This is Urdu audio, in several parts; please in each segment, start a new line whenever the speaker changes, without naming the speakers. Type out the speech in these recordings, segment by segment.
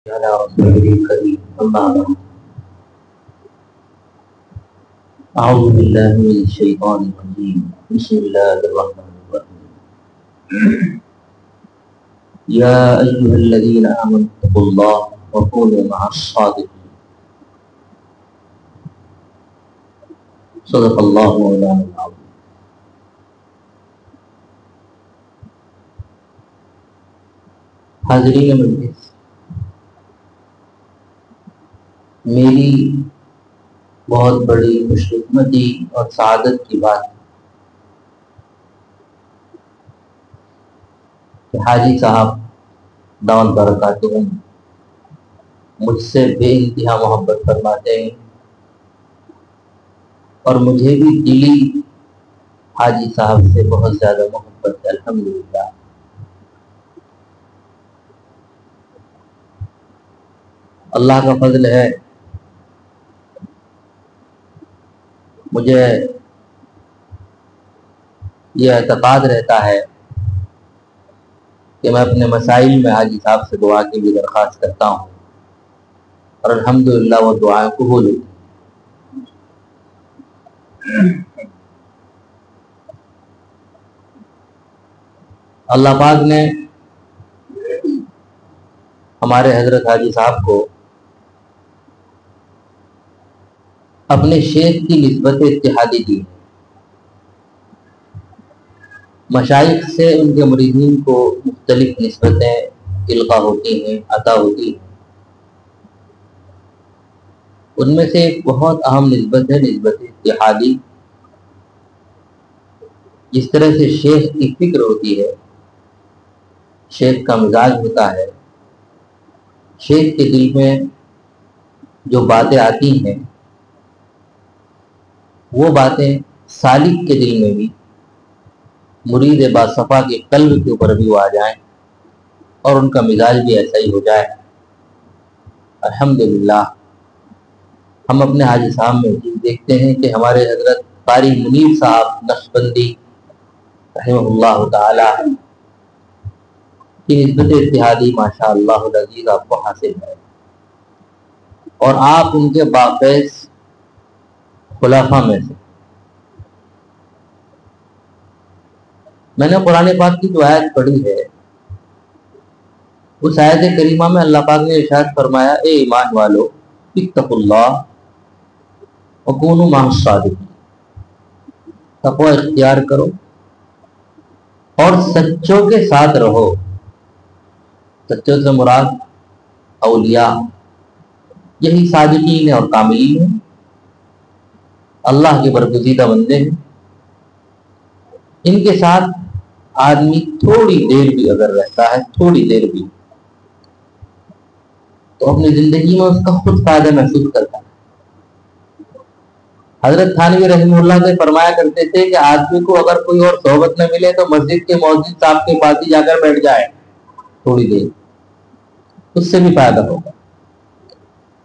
على رسوله الكريم أما بعد أعوذ بالله من الشيطان الرجيم بسم الله الرحمن الرحيم يا أيها الذين آمنوا اتقوا الله وكونوا مع الصادقين صدق الله مولانا العظيم. حاضرین مجلس، میری بہت بڑی خوش قسمتی اور سعادت کی بات ہے کہ حاجی صاحب دامت برکاتہم مجھ سے بے انتہا محبت فرماتے ہیں، اور مجھے بھی دلی حاجی صاحب سے بہت زیادہ محبت ہے الحمدللہ۔ اللہ کا فضل ہے، مجھے یہ اعتقاد رہتا ہے کہ میں اپنے مسائل میں حاجی صاحب سے دعا کی بھی درخواست کرتا ہوں، اور الحمدللہ وہ دعائیں قبول ہوئی۔ اللہ پاک نے ہمارے حضرت حاجی صاحب کو اپنے شیخ کی نسبت اتحادی دی۔ مشائخ سے ان کے مریدین کو مختلف نسبتیں القاء ہوتی ہیں، عطا ہوتی ہیں۔ ان میں سے ایک بہت اہم نسبت ہے نسبت اتحادی۔ جس طرح سے شیخ کی فکر ہوتی ہے، شیخ کا مزاج ہوتا ہے، شیخ کے دل میں جو باتیں آتی ہیں وہ باتیں سالک کے دل میں بھی، مرید باصفا کے قلب کے اوپر بھی وہ آ جائیں اور ان کا مزاج بھی ایسا ہی ہو جائے۔ الحمدللہ ہم اپنے حاجی صاحب میں دیکھتے ہیں کہ ہمارے حضرت قاری منیر صاحب نقشبندی رحمہ اللہ تعالی کی نسبت اتحادی ماشاء اللہ العزیز آپ کو حاصل ہے، اور آپ ان کے باقیس خلافہ میں سے۔ میں نے قرآن پاک کی جو آیت پڑھی ہے، اس آیت کریمہ میں اللہ پاک نے ارشاد فرمایا، اے ایمان والو اتقوا اللہ وکونوا مع الصادقین، تقوی اختیار کرو اور سچوں کے ساتھ رہو۔ سچوں سے مراد اولیاء، یہی صادقین اور کاملین ہیں، اللہ کے برگزیدہ بندے ہیں۔ ان کے ساتھ آدمی تھوڑی دیر بھی اگر رہتا ہے، تھوڑی دیر بھی، تو اپنی زندگی میں اس کا خود فائدہ محسوس کرتا ہے۔ حضرت تھانوی رحمہ اللہ سے فرمایا کرتے تھے کہ آدمی کو اگر کوئی اور صحبت نہ ملے تو مسجد کے مؤذن صاحب کے پاس ہی جا کر بیٹھ جائے تھوڑی دیر، اس سے بھی فائدہ ہوگا۔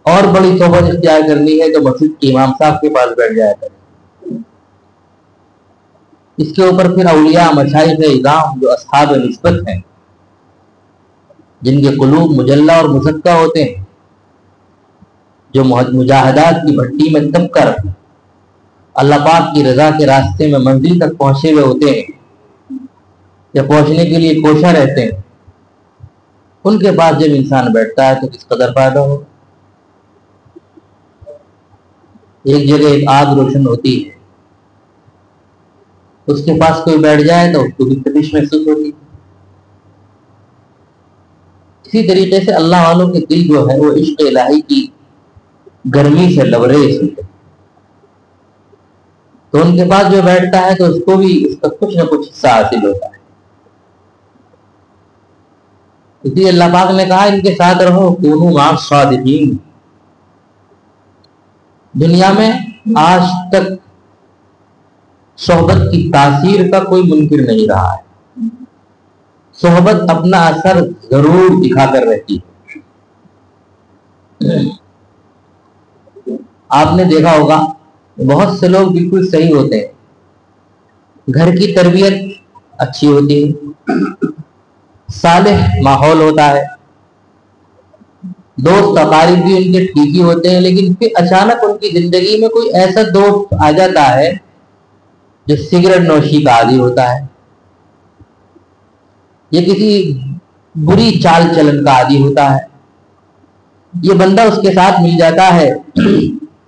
اور بڑی صحبت اختیار کرنی ہے تو مسجد کے امام صاحب کے پاس بیٹھ جایا کرے۔ اس کے اوپر پھر اولیاء مشائخ اعظام جو اصحاب نسبت ہیں، جن کے قلوب مجلہ اور مزکہ ہوتے ہیں، جو مجاہدات کی بھٹی میں تپ کر اللہ پاک کی رضا کے راستے میں منزل تک پہنچے ہوئے ہوتے ہیں یا پہنچنے کے لیے کوشاں رہتے ہیں، ان کے پاس جب انسان بیٹھتا ہے تو کس قدر فائدہ ہو۔ ایک جگہ ایک آگ روشن ہوتی ہے، اس کے پاس کوئی بیٹھ جائے تو اس کو بھی تپش محسوس ہوتی ہے۔ اسی طریقے سے اللہ والوں کے دل جو ہے وہ عشق الہی کی گرمی سے لبریز ہوتے ہیں، تو ان کے پاس جو بیٹھتا ہے تو اس کو بھی اس کا کچھ نہ کچھ حصہ حاصل ہوتا ہے۔ اس لیے اللہ پاک نے کہا ان کے ساتھ رہو، کونوا مع الصادقین۔ دنیا میں آج تک صحبت کی تاثیر کا کوئی منکر نہیں رہا ہے، صحبت اپنا اثر ضرور دکھا کر رہتی ہے۔ آپ نے دیکھا ہوگا بہت سے لوگ بالکل صحیح ہوتے ہیں، گھر کی تربیت اچھی ہوتی ہے، صالح ماحول ہوتا ہے، دوست اقارب بھی ان کے ٹھیک ہی ہوتے ہیں، لیکن پھر اچانک ان کی زندگی میں کوئی ایسا دوست آ جاتا ہے جو سگریٹ نوشی کا عادی ہوتا ہے، یا کسی بری چال چلن کا عادی ہوتا ہے. یہ بندہ اس کے ساتھ مل جاتا ہے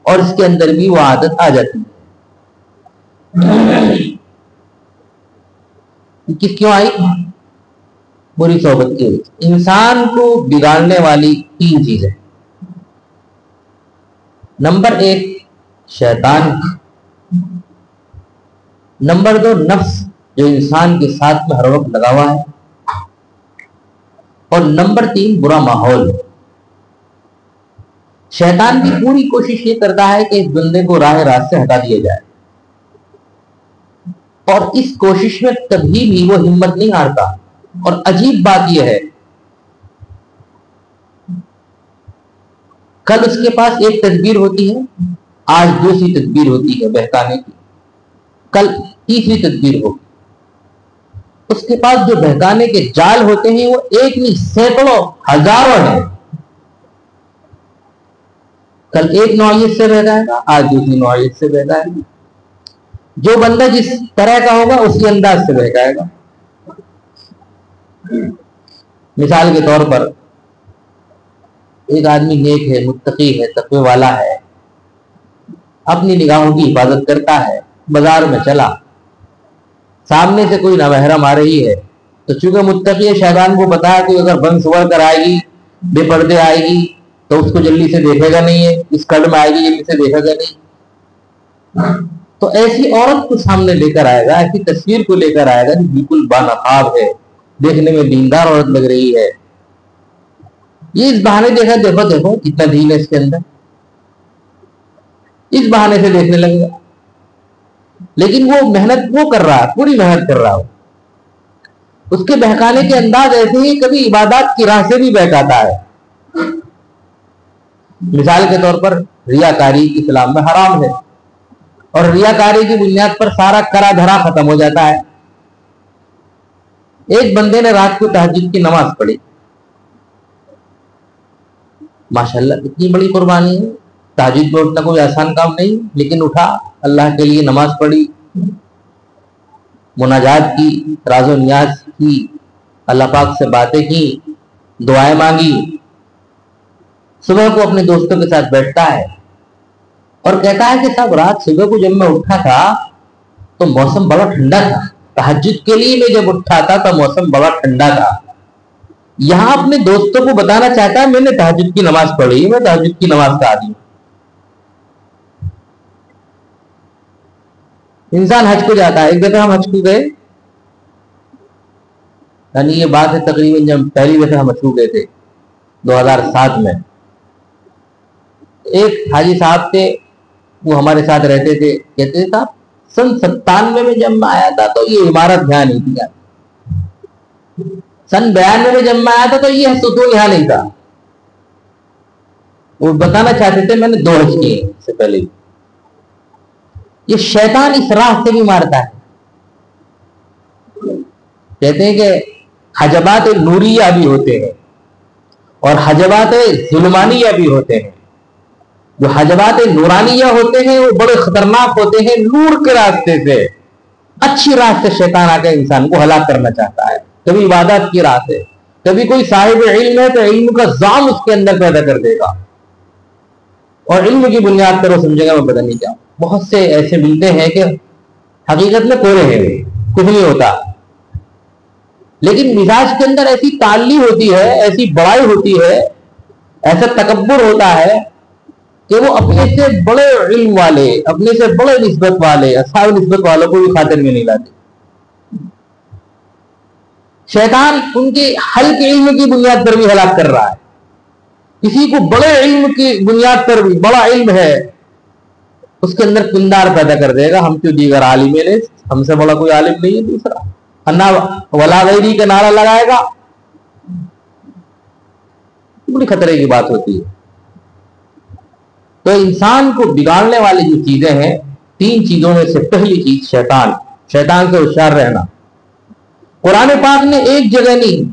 اور اس کے اندر بھی وہ عادت آ جاتی ہے. کس کیوں آئی؟ بری صحبت کی وجہ سے. انسان کو بگاڑنے والی 3 چیزیں. نمبر 1 شیطان، نمبر 2 نفس جو انسان کے ساتھ میں ہر وقت لگا ہوا ہے، اور نمبر 3 برا ماحول. شیطان کی پوری کوشش یہ کرتا ہے کہ اس بندے کو راہ راست سے ہٹا دیا جائے، اور اس کوشش میں کبھی بھی وہ ہمت نہیں ہارتا. اور عجیب بات یہ ہے، کل اس کے پاس ایک تدبیر ہوتی ہے، آج دوسری تدبیر ہوتی ہے بہکانے کی، کل تیسری تدبیر ہوگی. اس کے پاس جو بہکانے کے جال ہوتے ہیں وہ ایک نہیں سینکڑوں ہزاروں ہیں. کل ایک نوعیت سے بہکائے گا، آج دوسری نوعیت سے بہکائے گا. جو بندہ جس طرح کا ہوگا اسی انداز سے بہکائے گا. مثال کے طور پر ایک آدمی نیک ہے، متقی ہے، تقوی والا ہے، اپنی نگاہوں کی حفاظت کرتا ہے، بازار میں چلا، سامنے سے کوئی نامحرم آ رہی ہے تو چونکہ متقی شیطان کو پتا ہے کہ اگر بند سور کر آئے گی، بے پردے آئے گی تو اس کو جلدی سے دیکھے گا نہیں ہے، اس کڑ میں آئے گی جلدی سے دیکھے گا نہیں، تو ایسی عورت کو سامنے لے کر آئے گا، ایسی تصویر کو لے کر آئے گا جو بالکل بانقاب ہے، دیکھنے میں دیندار عورت لگ رہی ہے. یہ اس بہانے دیکھا، دیکھو دیکھو کتنا دین ہے اس کے اندر، اس بہانے سے دیکھنے لگے گا. لیکن وہ محنت وہ کر رہا ہے، پوری محنت کر رہا ہو. اس کے بہکانے کے انداز ایسے ہی کبھی عبادات کی راہ سے بھی بہکاتا ہے. مثال کے طور پر ریاکاری اسلام میں حرام ہے، اور ریاکاری کی بنیاد پر سارا کرا دھرا ختم ہو جاتا ہے. ایک بندے نے رات کو تہجد کی نماز پڑھی، ماشاءاللہ اتنی بڑی قربانی ہے. تہجد میں اٹھنا کوئی آسان کام نہیں، لیکن اٹھا، اللہ کے لیے نماز پڑھی، مناجات کی، راز و نیاز کی، اللہ پاک سے باتیں کی، دعائیں مانگی. صبح کو اپنے دوستوں کے ساتھ بیٹھتا ہے اور کہتا ہے کہ صاحب رات صبح کو جب میں اٹھا تھا تو موسم بڑا ٹھنڈا تھا، تہجد کے لیے میں جب اٹھا تھا تو موسم بڑا ٹھنڈا تھا. یہاں اپنے دوستوں کو بتانا چاہتا ہے میں نے تہجد کی نماز پڑھی، میں تہجد کی نماز کا عادی ہوں. انسان حج کو جاتا ہے. ایک دفعہ ہم حج کو گئے، یعنی یہ بات ہے تقریباً جب پہلی دفعہ ہم حج کو گئے تھے 2007 میں. ایک حاجی صاحب تھے، وہ ہمارے ساتھ رہتے تھے، کہتے تھے صاحب سن 97 میں جب میں آیا تھا تو یہ عمارت یہاں نہیں تھی، سن 92 میں جب میں آیا تھا تو یہ ستون یہاں نہیں تھا. وہ بتانا چاہتے تھے میں نے 2 حج کیے اس سے پہلے. یہ شیطان اس راہ سے بھی مارتا ہے. کہتے ہیں کہ حجبات نوریہ بھی ہوتے ہیں اور حجبات ظلمانیہ بھی ہوتے ہیں. جو حجبات نورانیہ ہوتے ہیں وہ بڑے خطرناک ہوتے ہیں. نور کے راستے سے، اچھی راہ سے شیطان آ کے انسان کو ہلاک کرنا چاہتا ہے. کبھی عبادت کی راہ سے، کبھی کوئی صاحب علم ہے تو علم کا زام اس کے اندر پیدا کر دے گا، اور علم کی بنیاد پر وہ سمجھے گا میں پتہ نہیں کیا. بہت سے ایسے ملتے ہیں کہ حقیقت میں کورے ہیں، کچھ نہیں ہوتا، لیکن مزاج کے اندر ایسی تعلی ہوتی ہے، ایسی بڑائی ہوتی ہے، ایسا تکبر ہوتا ہے کہ وہ اپنے سے بڑے علم والے، اپنے سے بڑے نسبت والے، اصحاب نسبت والوں کو بھی خاطر میں نہیں لاتے. شیطان ان کے ہلکے علم کی بنیاد پر بھی ہلاک کر رہا ہے. کسی کو بڑے علم کی بنیاد پر بھی، بڑا علم ہے، اس کے اندر کندار پیدا کر دے گا، ہم کیوں دیگر عالم نے، ہم سے بڑا کوئی عالم نہیں ہے دوسرا، انا ولا غیری کا نعرہ لگائے گا. بڑی خطرے کی بات ہوتی ہے. تو انسان کو بگاڑنے والی جو چیزیں ہیں، 3 چیزوں میں سے پہلی چیز شیطان سے ہوشیار رہنا. قرآن پاک نے ایک جگہ نہیں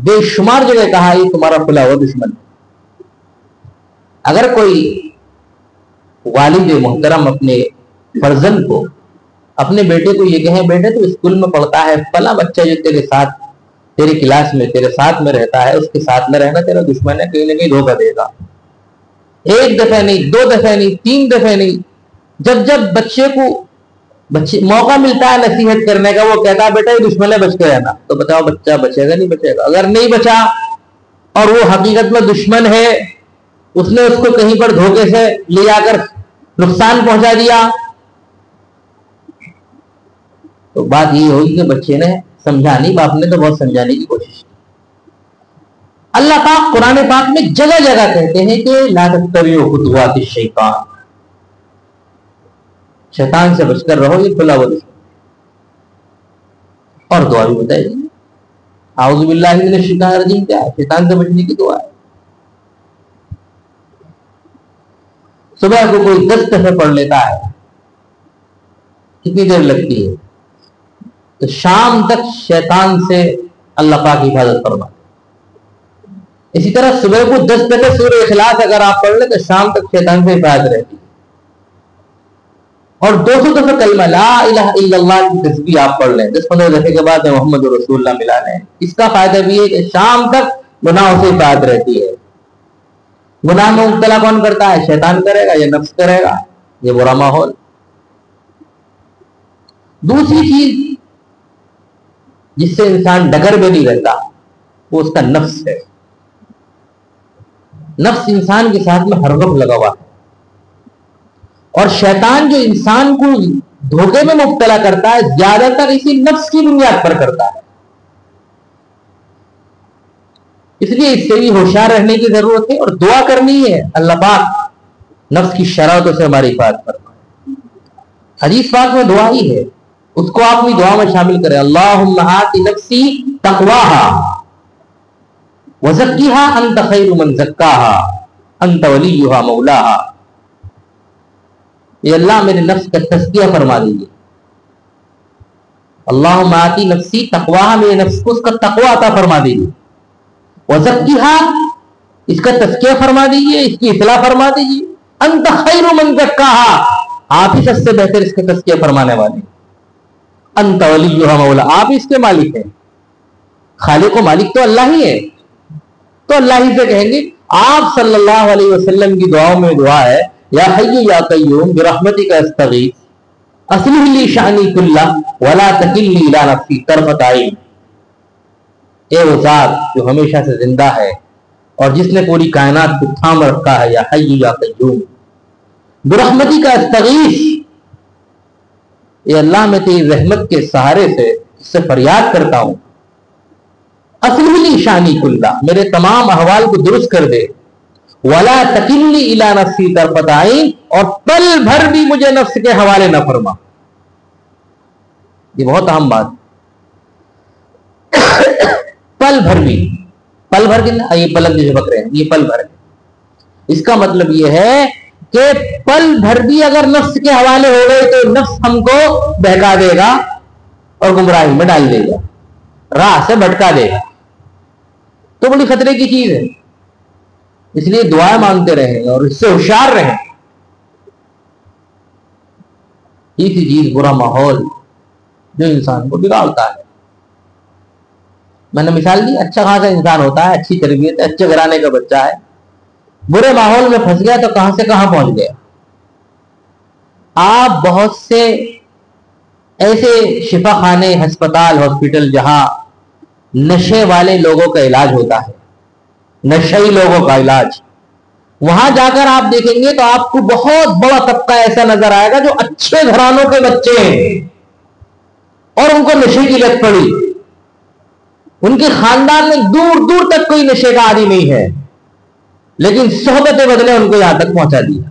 بے شمار جگہ کہا یہ تمہارا کھلا ہوا دشمن. اگر کوئی والد محترم اپنے فرزند کو، اپنے بیٹے کو یہ کہیں بیٹے تو اسکول میں پڑھتا ہے، فلاں بچہ جو تیرے ساتھ تیری کلاس میں تیرے ساتھ میں رہتا ہے، اس کے ساتھ میں رہنا تیرا دشمن ہے، کہیں نہ کہیں دھوکہ دے گا. ایک دفعہ نہیں، دو دفعہ نہیں، تین دفعہ نہیں، جب جب بچے کو موقع ملتا ہے نصیحت کرنے کا، وہ کہتا ہے بیٹا یہ دشمن ہے، بچ کے رہنا. تو بتاؤ بچہ بچے گا نہیں بچے گا؟ اگر نہیں بچا اور وہ حقیقت میں دشمن ہے، اس نے اس کو کہیں پر دھوکے سے لے جا کر نقصان پہنچا دیا، تو بات یہ ہوئی کہ بچے نے سمجھا نہیں، باپ نے تو بہت سمجھانے کی کوشش کی. اللہ پاک قرآن پاک میں جگہ جگہ کہتے ہیں کہ لا تتبعوا خطوات الشیطان، شیطان سے بچ کر رہو، یہ کھلا ہوا دشمن. اور دعا بھی بتائی گئی، اعوذ باللہ من الشیطان الرجیم کیا ہے؟ شیطان سے بچنے کی دعا ہے. صبح کو کوئی 10 دفعہ پڑھ لیتا ہے، کتنی دیر لگتی ہے؟ تو شام تک شیطان سے اللہ پاک حفاظت فرماتے. اسی طرح صبح کو 10 دفعہ سورہ اخلاص اگر آپ پڑھ لیں تو شام تک شیطان سے حفاظت رہتی. اور 200 دفعہ کلمہ لا الہ الا اللہ کی تسبیح آپ پڑھ لیں، 10-15 دفعے کے بعد محمد رسول اللہ ملا لیں. اس کا فائدہ بھی ہے کہ شام تک گناہوں سے حفاظت رہتی ہے. گناہ میں مبتلا کون کرتا ہے؟ شیطان کرے گا یا نفس کرے گا، یہ برا ماحول. دوسری چیز جس سے انسان ڈگر میں نہیں رہتا وہ اس کا نفس ہے. نفس انسان کے ساتھ میں ہر وقت لگا ہوا ہے، اور شیطان جو انسان کو دھوکے میں مبتلا کرتا ہے زیادہ تر اسی نفس کی بنیاد پر کرتا ہے. اس لیے اس سے بھی ہوشیار رہنے کی ضرورت ہے اور دعا کرنی ہے اللہ پاک نفس کی شرارتوں سے ہماری حفاظت فرمائے. حدیث پاک میں دعا ہی ہے، اس کو آپ اپنی دعا میں شامل کریں. اللہم آت نفسی تقواہا وزکیہا انت خیر من زکاہا انت ولیہا مولاہا. یہ اللہ میرے نفس کا تزکیہ فرما دیجیے. اللہم آتی نفسی تقواہا، میرے نفس کو اس کا تقوی عطا فرما دیجیے. وزکیہا، اس کا تزکیہ فرما دیجیے، اس کی اصلاح فرما دیجیے. انت خیر من زکاہا، آپ ہی سب سے بہتر اس کا تزکیہ فرمانے والے. انت ولیہا مولا، آپ ہی اس کے مالک ہیں. خالق و مالک تو اللہ ہی ہے، تو اللہ ہی سے کہیں گے. آپ صلی اللہ علیہ وسلم کی دعاؤں میں دعا ہے یا حی یا قیوم برحمتک استغیث اصلح لی شأنی کلہ ولا تکلنی الی نفسی طرفۃ عین. اے وہ ذات جو ہمیشہ سے زندہ ہے اور جس نے پوری کائنات کو تھام رکھا ہے، یا حی یا قیوم برحمتک استغیث، اے اللہ میں تیری رحمت کے سہارے سے اس سے فریاد کرتا ہوں. اصلح لی شأنی کلہ، میرے تمام احوال کو درست کر دے. ولا تکلنی الی نفسی طرفۃ عین، اور پل بھر بھی مجھے نفس کے حوالے نہ فرما. یہ بہت اہم بات. پل بھر بھی، پل بھر کے یہ پلک جو جھپک رہے ہیں یہ پل بھر ہے. اس کا مطلب یہ ہے کہ پل بھر بھی اگر نفس کے حوالے ہو گئے تو نفس ہم کو بہکا دے گا اور گمراہی میں ڈال دے گا، راہ سے بھٹکا دے گا. تو بڑی خطرے کی چیز ہے. اس لیے دعائیں مانگتے رہیں اور اس سے ہوشیار رہیں. تیسری چیز برا ماحول جو انسان کو بگاڑتا ہے. میں نے مثال دی، اچھا خاصا انسان ہوتا ہے، اچھی تربیت ہے، اچھے گھرانے کا بچہ ہے، برے ماحول میں پھنس گیا تو کہاں سے کہاں پہنچ گیا. آپ بہت سے ایسے شفا خانے، ہسپتال، ہاسپٹل جہاں نشے والے لوگوں کا علاج ہوتا ہے، نشئی لوگوں کا علاج، وہاں جا کر آپ دیکھیں گے تو آپ کو بہت بڑا طبقہ ایسا نظر آئے گا جو اچھے گھرانوں کے بچے ہیں اور ان کو نشے کی لت پڑی. ان کے خاندان میں دور دور تک کوئی نشے کا عادی نہیں ہے، لیکن صحبت بدلے ان کو یہاں تک پہنچا دیا.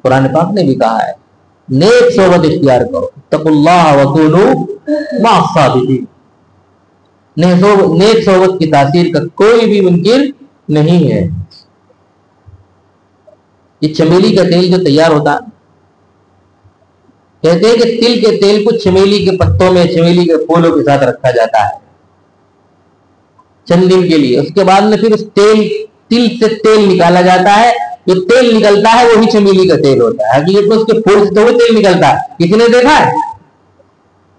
قرآن پاک نے بھی کہا ہے نیک صحبت اختیار کرو، اتقوا اللہ وکونوا مع الصادقین. نیک صحبت کی تاثیر کا کوئی بھی منکر نہیں ہے. یہ چمیلی کا تیل جو تیار ہوتا ہے، کہتے ہیں کہ تل کے تیل کو چمیلی کے پتوں میں، چمیلی کے پھولوں کے ساتھ رکھا جاتا ہے. چند دن کے لیے. اس کے بعد میں پھر اس تل سے تیل نکالا جاتا ہے. جو تیل نکلتا ہے وہی چمیلی کا تیل ہوتا ہے. حقیقت میں اس کے پھول سے تو وہ تیل نکلتا ہے, کسی نے دیکھا ہے؟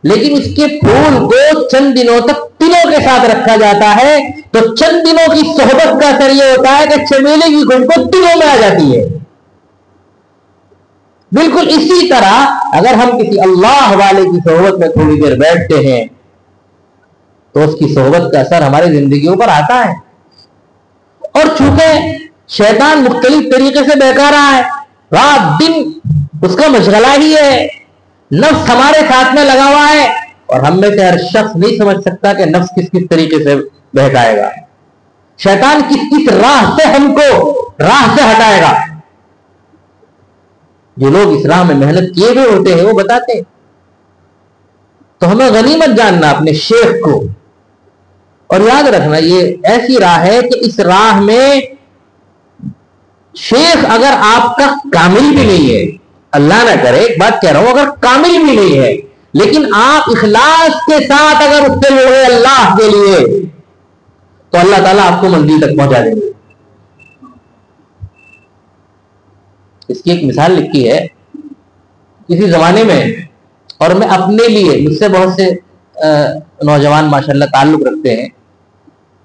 لیکن اس کے پھول کو چند دنوں تک تلوں کے ساتھ رکھا جاتا ہے. تو چند دنوں کی صحبت کا اثر یہ ہوتا ہے کہ چمیلی کی خوشبو تلوں میں آ جاتی ہے. بالکل اسی طرح اگر ہم کسی اللہ والے کی صحبت میں تھوڑی دیر بیٹھتے ہیں تو اس کی صحبت کا اثر ہماری زندگیوں پر آتا ہے. اور چونکہ شیطان مختلف طریقے سے بہکا رہا ہے, رات دن اس کا مشغلہ ہی ہے, نفس ہمارے ساتھ میں لگا ہوا ہے, اور ہم میں سے ہر شخص نہیں سمجھ سکتا کہ نفس کس کس طریقے سے بہکائے گا, شیطان کس کس راہ سے ہم کو راہ سے ہٹائے گا. جو لوگ اس راہ میں محنت کیے ہوئے ہوتے ہیں وہ بتاتے ہیں. تو ہمیں غنیمت جاننا اپنے شیخ کو, اور یاد رکھنا یہ ایسی راہ ہے کہ اس راہ میں شیخ اگر آپ کا کامل بھی نہیں ہے, اللہ نہ کرے ایک بات کہہ رہا ہوں, اگر کامل بھی نہیں ہے لیکن آپ اخلاص کے ساتھ اگر اس سے لڑے اللہ کے لیے تو اللہ تعالیٰ آپ کو منزل تک پہنچا دیں گے. اس کی ایک مثال لکھی ہے کسی زمانے میں, اور میں اپنے لیے, مجھ سے بہت سے نوجوان ماشاءاللہ تعلق رکھتے ہیں,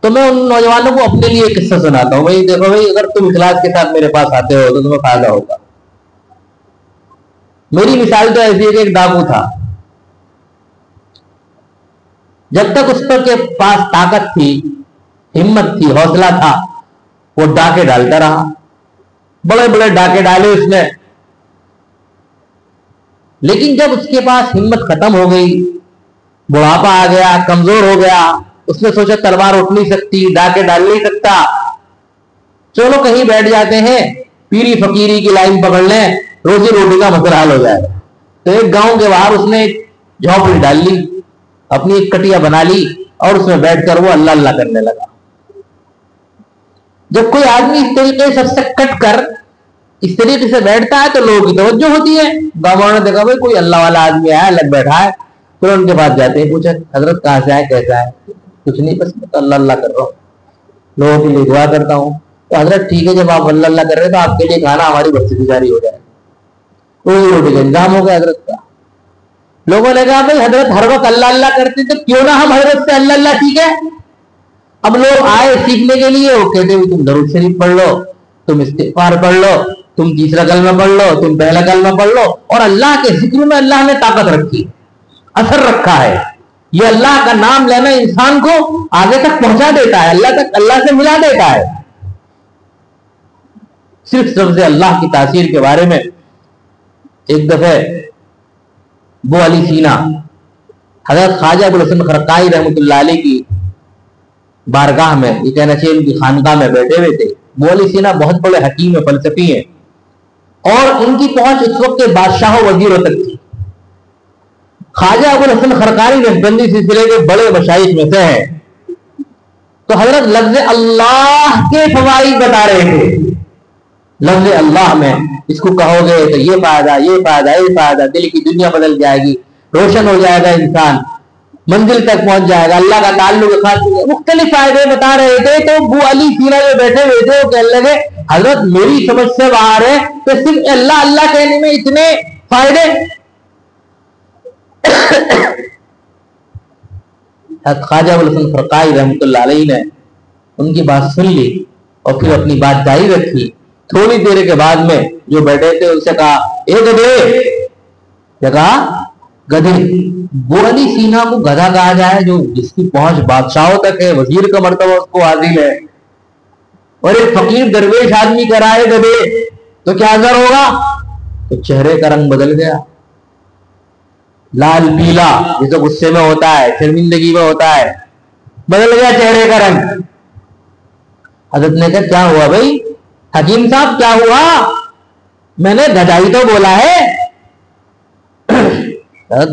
تو میں ان نوجوانوں کو اپنے لیے ایک قصہ سناتا ہوں. بھائی دیکھو بھائی, اگر تم اخلاص کے ساتھ میرے پاس آتے ہو تو تمہیں فائدہ ہوگا. میری مثال تو ایسی ہے کہ ایک ڈاکو تھا. جب تک اس پر کے پاس طاقت تھی, ہمت تھی, حوصلہ تھا, وہ ڈاکے ڈالتا رہا. بڑے بڑے ڈاکے ڈالے اس نے, لیکن جب اس کے پاس ہمت ختم ہو گئی, بڑھاپا آ گیا, کمزور ہو گیا, اس نے سوچا تلوار اٹھ نہیں سکتی, ڈاکے ڈال نہیں سکتا, چلو کہیں بیٹھ جاتے ہیں, پیری فقیری کی لائن پکڑ لیں, روزی روٹی کا مسئلہ حل ہو جائے. تو ایک گاؤں کے باہر اس نے ایک جھونپڑی ڈال لی, اپنی ایک کٹیا بنا لی, اور اس میں بیٹھ کر وہ اللہ اللہ کرنے لگا. جب کوئی آدمی اس طریقے سب سے کٹ کر اس طریقے سے بیٹھتا ہے تو لوگوں کی توجہ ہوتی ہے. بابا نے دیکھا بھائی کوئی اللہ والا آدمی آیا, الگ بیٹھا ہے, پھر ان کے پاس جاتے ہیں, پوچھا حضرت کہاں سے آئے, کیسا ہے؟ کچھ نہیں, بس میں تو اللہ اللہ کر رہا ہوں, لوگوں کے لیے دعا کرتا ہوں. تو حضرت ٹھیک ہے, جب آپ اللہ اللہ کر رہے ہیں تو آپ کے لیے کھانا ہماری بخشش گزاری ہو جائے, روزی روٹی کا انتظام ہو گیا حضرت کا. لوگوں نے کہا بھائی حضرت ہر وقت اللہ اللہ کرتے تو کیوں نہ ہم حضرت سے اللہ اللہ سیکھیں. اب لوگ آئے سیکھنے کے لیے, وہ کہتے ہیں تم درود شریف پڑھ لو, تم استغفار پڑھ لو, تم تیسرا کلمہ پڑھ لو, تم پہلا کلمہ پڑھ لو. اور اللہ کے ذکر میں اللہ نے طاقت رکھی, اثر رکھا ہے. یہ اللہ کا نام لینا انسان کو آگے تک پہنچا دیتا ہے, اللہ تک, اللہ سے ملا دیتا ہے. صرف سب سے اللہ کی تاثیر کے بارے میں ایک دفعہ ابو علی سینا حضرت خواجہ ابو الحسن خرقائی رحمۃ اللہ علیہ کی بارگاہ میں, یہ کہنا چاہیے ان کی خانقاہ میں بیٹھے ہوئے تھے. ابو علی سینا بہت بڑے حکیم ہیں, فلسفی ہیں, اور ان کی پہنچ اس وقت کے بادشاہوں وزیروں تک تھی. خواجہ ابو الحسن خرقائی نقشبندی سلسلے کے بڑے مشائخ میں سے ہیں. تو حضرت لفظ اللہ کے فوائد بتا رہے تھے. لفظ اللہ میں اس کو کہو گے تو یہ فائدہ, یہ فائدہ, یہ فائدہ, دل کی دنیا بدل جائے گی, روشن ہو جائے گا انسان, منزل تک پہنچ جائے گا, اللہ کا تعلق خاص, مختلف فائدے بتا رہے تھے. تو ابو علی سینا جو بیٹھے ہوئے تھے وہ کہنے لگے حضرت میری سمجھ سے باہر ہے کہ صرف اللہ اللہ کہنے میں اتنے فائدے. خواجہ ابو الحسن خرقائی رحمۃ اللہ علیہ نے ان کی بات سن لی اور پھر اپنی بات جاری رکھی. تھوڑی دیر کے بعد میں جو بیٹھے تھے ان سے کہا اے گدھے, کیا کہا؟ گدھے. ابو علی سینا کو گدھا کہا جائے جو جس کی پہنچ بادشاہوں تک ہے, وزیر کا مرتبہ اس کو حاصل ہے, اور ایک فقیر درویش آدمی کرائے گدھے, تو کیا اثر ہوگا؟ تو چہرے کا رنگ بدل گیا, لال پیلا جسے غصے میں ہوتا ہے, شرمندگی میں ہوتا ہے, بدل گیا چہرے کا رنگ. حضرت نے کہا کیا ہوا بھائی حکیم صاحب, کیا ہوا؟ میں نے گدھا ہی تو بولا ہے.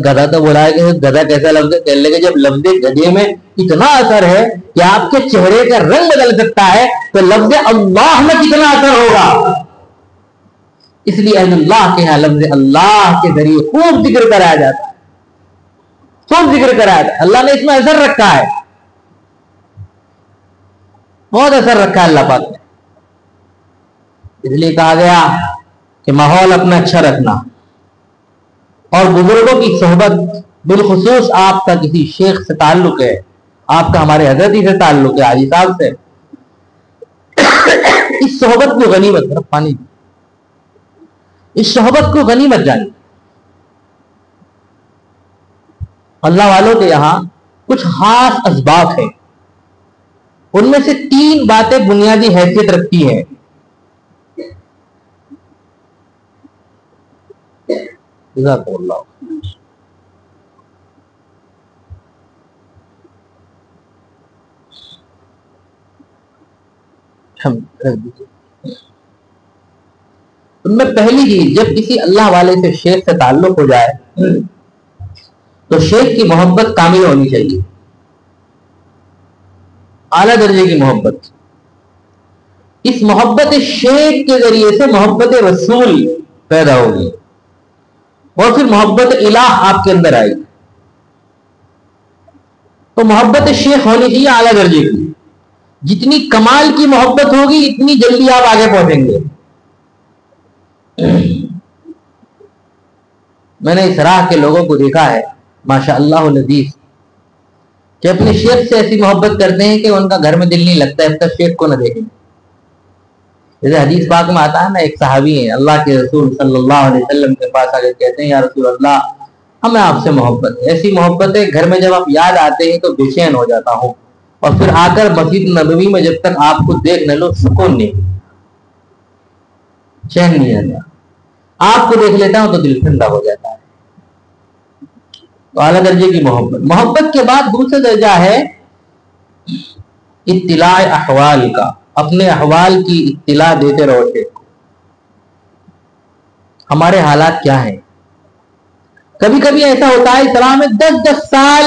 گدھا تو بولا ہے کہ گدھا کیسا لفظ ہے؟ کہنے لگے جب لفظ گدھے میں اتنا اثر ہے کہ آپ کے چہرے کا رنگ بدل سکتا ہے تو لفظ اللہ میں کتنا اثر ہوگا. اس لیے اہل اللہ کے یہاں لفظ اللہ کے ذریعے خوب ذکر کرایا جاتا ہے, خوب ذکر کرایا جاتا ہے. اللہ نے اس میں اثر رکھا ہے. بہت اثر رکھا ہے اللہ پاک نے. اس لیے کہا گیا کہ ماحول اپنا اچھا رکھنا اور بزرگوں کی صحبت، بالخصوص آپ کا کسی شیخ سے تعلق ہے، آپ کا ہمارے حضرت سے تعلق ہے، حاجی صاحب سے، اس صحبت کو غنیمت، پانی اس صحبت کو غنیمت جانی. اللہ والوں کے یہاں کچھ خاص اسباب ہیں، ان میں سے 3 باتیں بنیادی حیثیت رکھتی ہیں. جزاک اللہ. ان میں پہلی چیز، جب کسی اللہ والے سے شیخ سے تعلق ہو جائے تو شیخ کی محبت کامل ہونی چاہیے، اعلیٰ درجے کی محبت. اس محبت شیخ کے ذریعے سے محبت رسول پیدا ہوگی اور پھر محبت الہ آپ کے اندر آئے گی. تو محبت شیخ ہونی چاہیے اعلیٰ درجے کی. جتنی کمال کی محبت ہوگی اتنی جلدی آپ آگے پہنچیں گے. میں نے اس راہ کے لوگوں کو دیکھا ہے ماشاء اللہ العزیز کہ اپنے شیخ سے ایسی محبت کرتے ہیں کہ ان کا گھر میں دل نہیں لگتا ہے تب شیخ کو نہ دیکھیں. جیسے حدیث پاک میں آتا ہے نا، ایک صحابی ہیں، اللہ کے رسول صلی اللہ علیہ وسلم کے پاس آگے کہتے ہیں یا رسول اللہ ہمیں آپ سے محبت ہے، ایسی محبت ہے گھر میں جب آپ یاد آتے ہیں تو بے چین ہو جاتا ہوں، اور پھر آ کر مسجد نبوی میں جب تک آپ کو دیکھ نہ لو سکون نہیں، چین نہیں آتا. آپ کو دیکھ لیتا ہوں تو دل ٹھنڈا ہو جاتا ہے. تو اعلیٰ درجے کی محبت کے بعد دوسرا درجہ ہے اطلاع احوال کا. اپنے احوال کی اطلاع دیتے رہو کہ ہمارے حالات کیا ہیں. کبھی کبھی ایسا ہوتا ہے اسلام میں 10 سال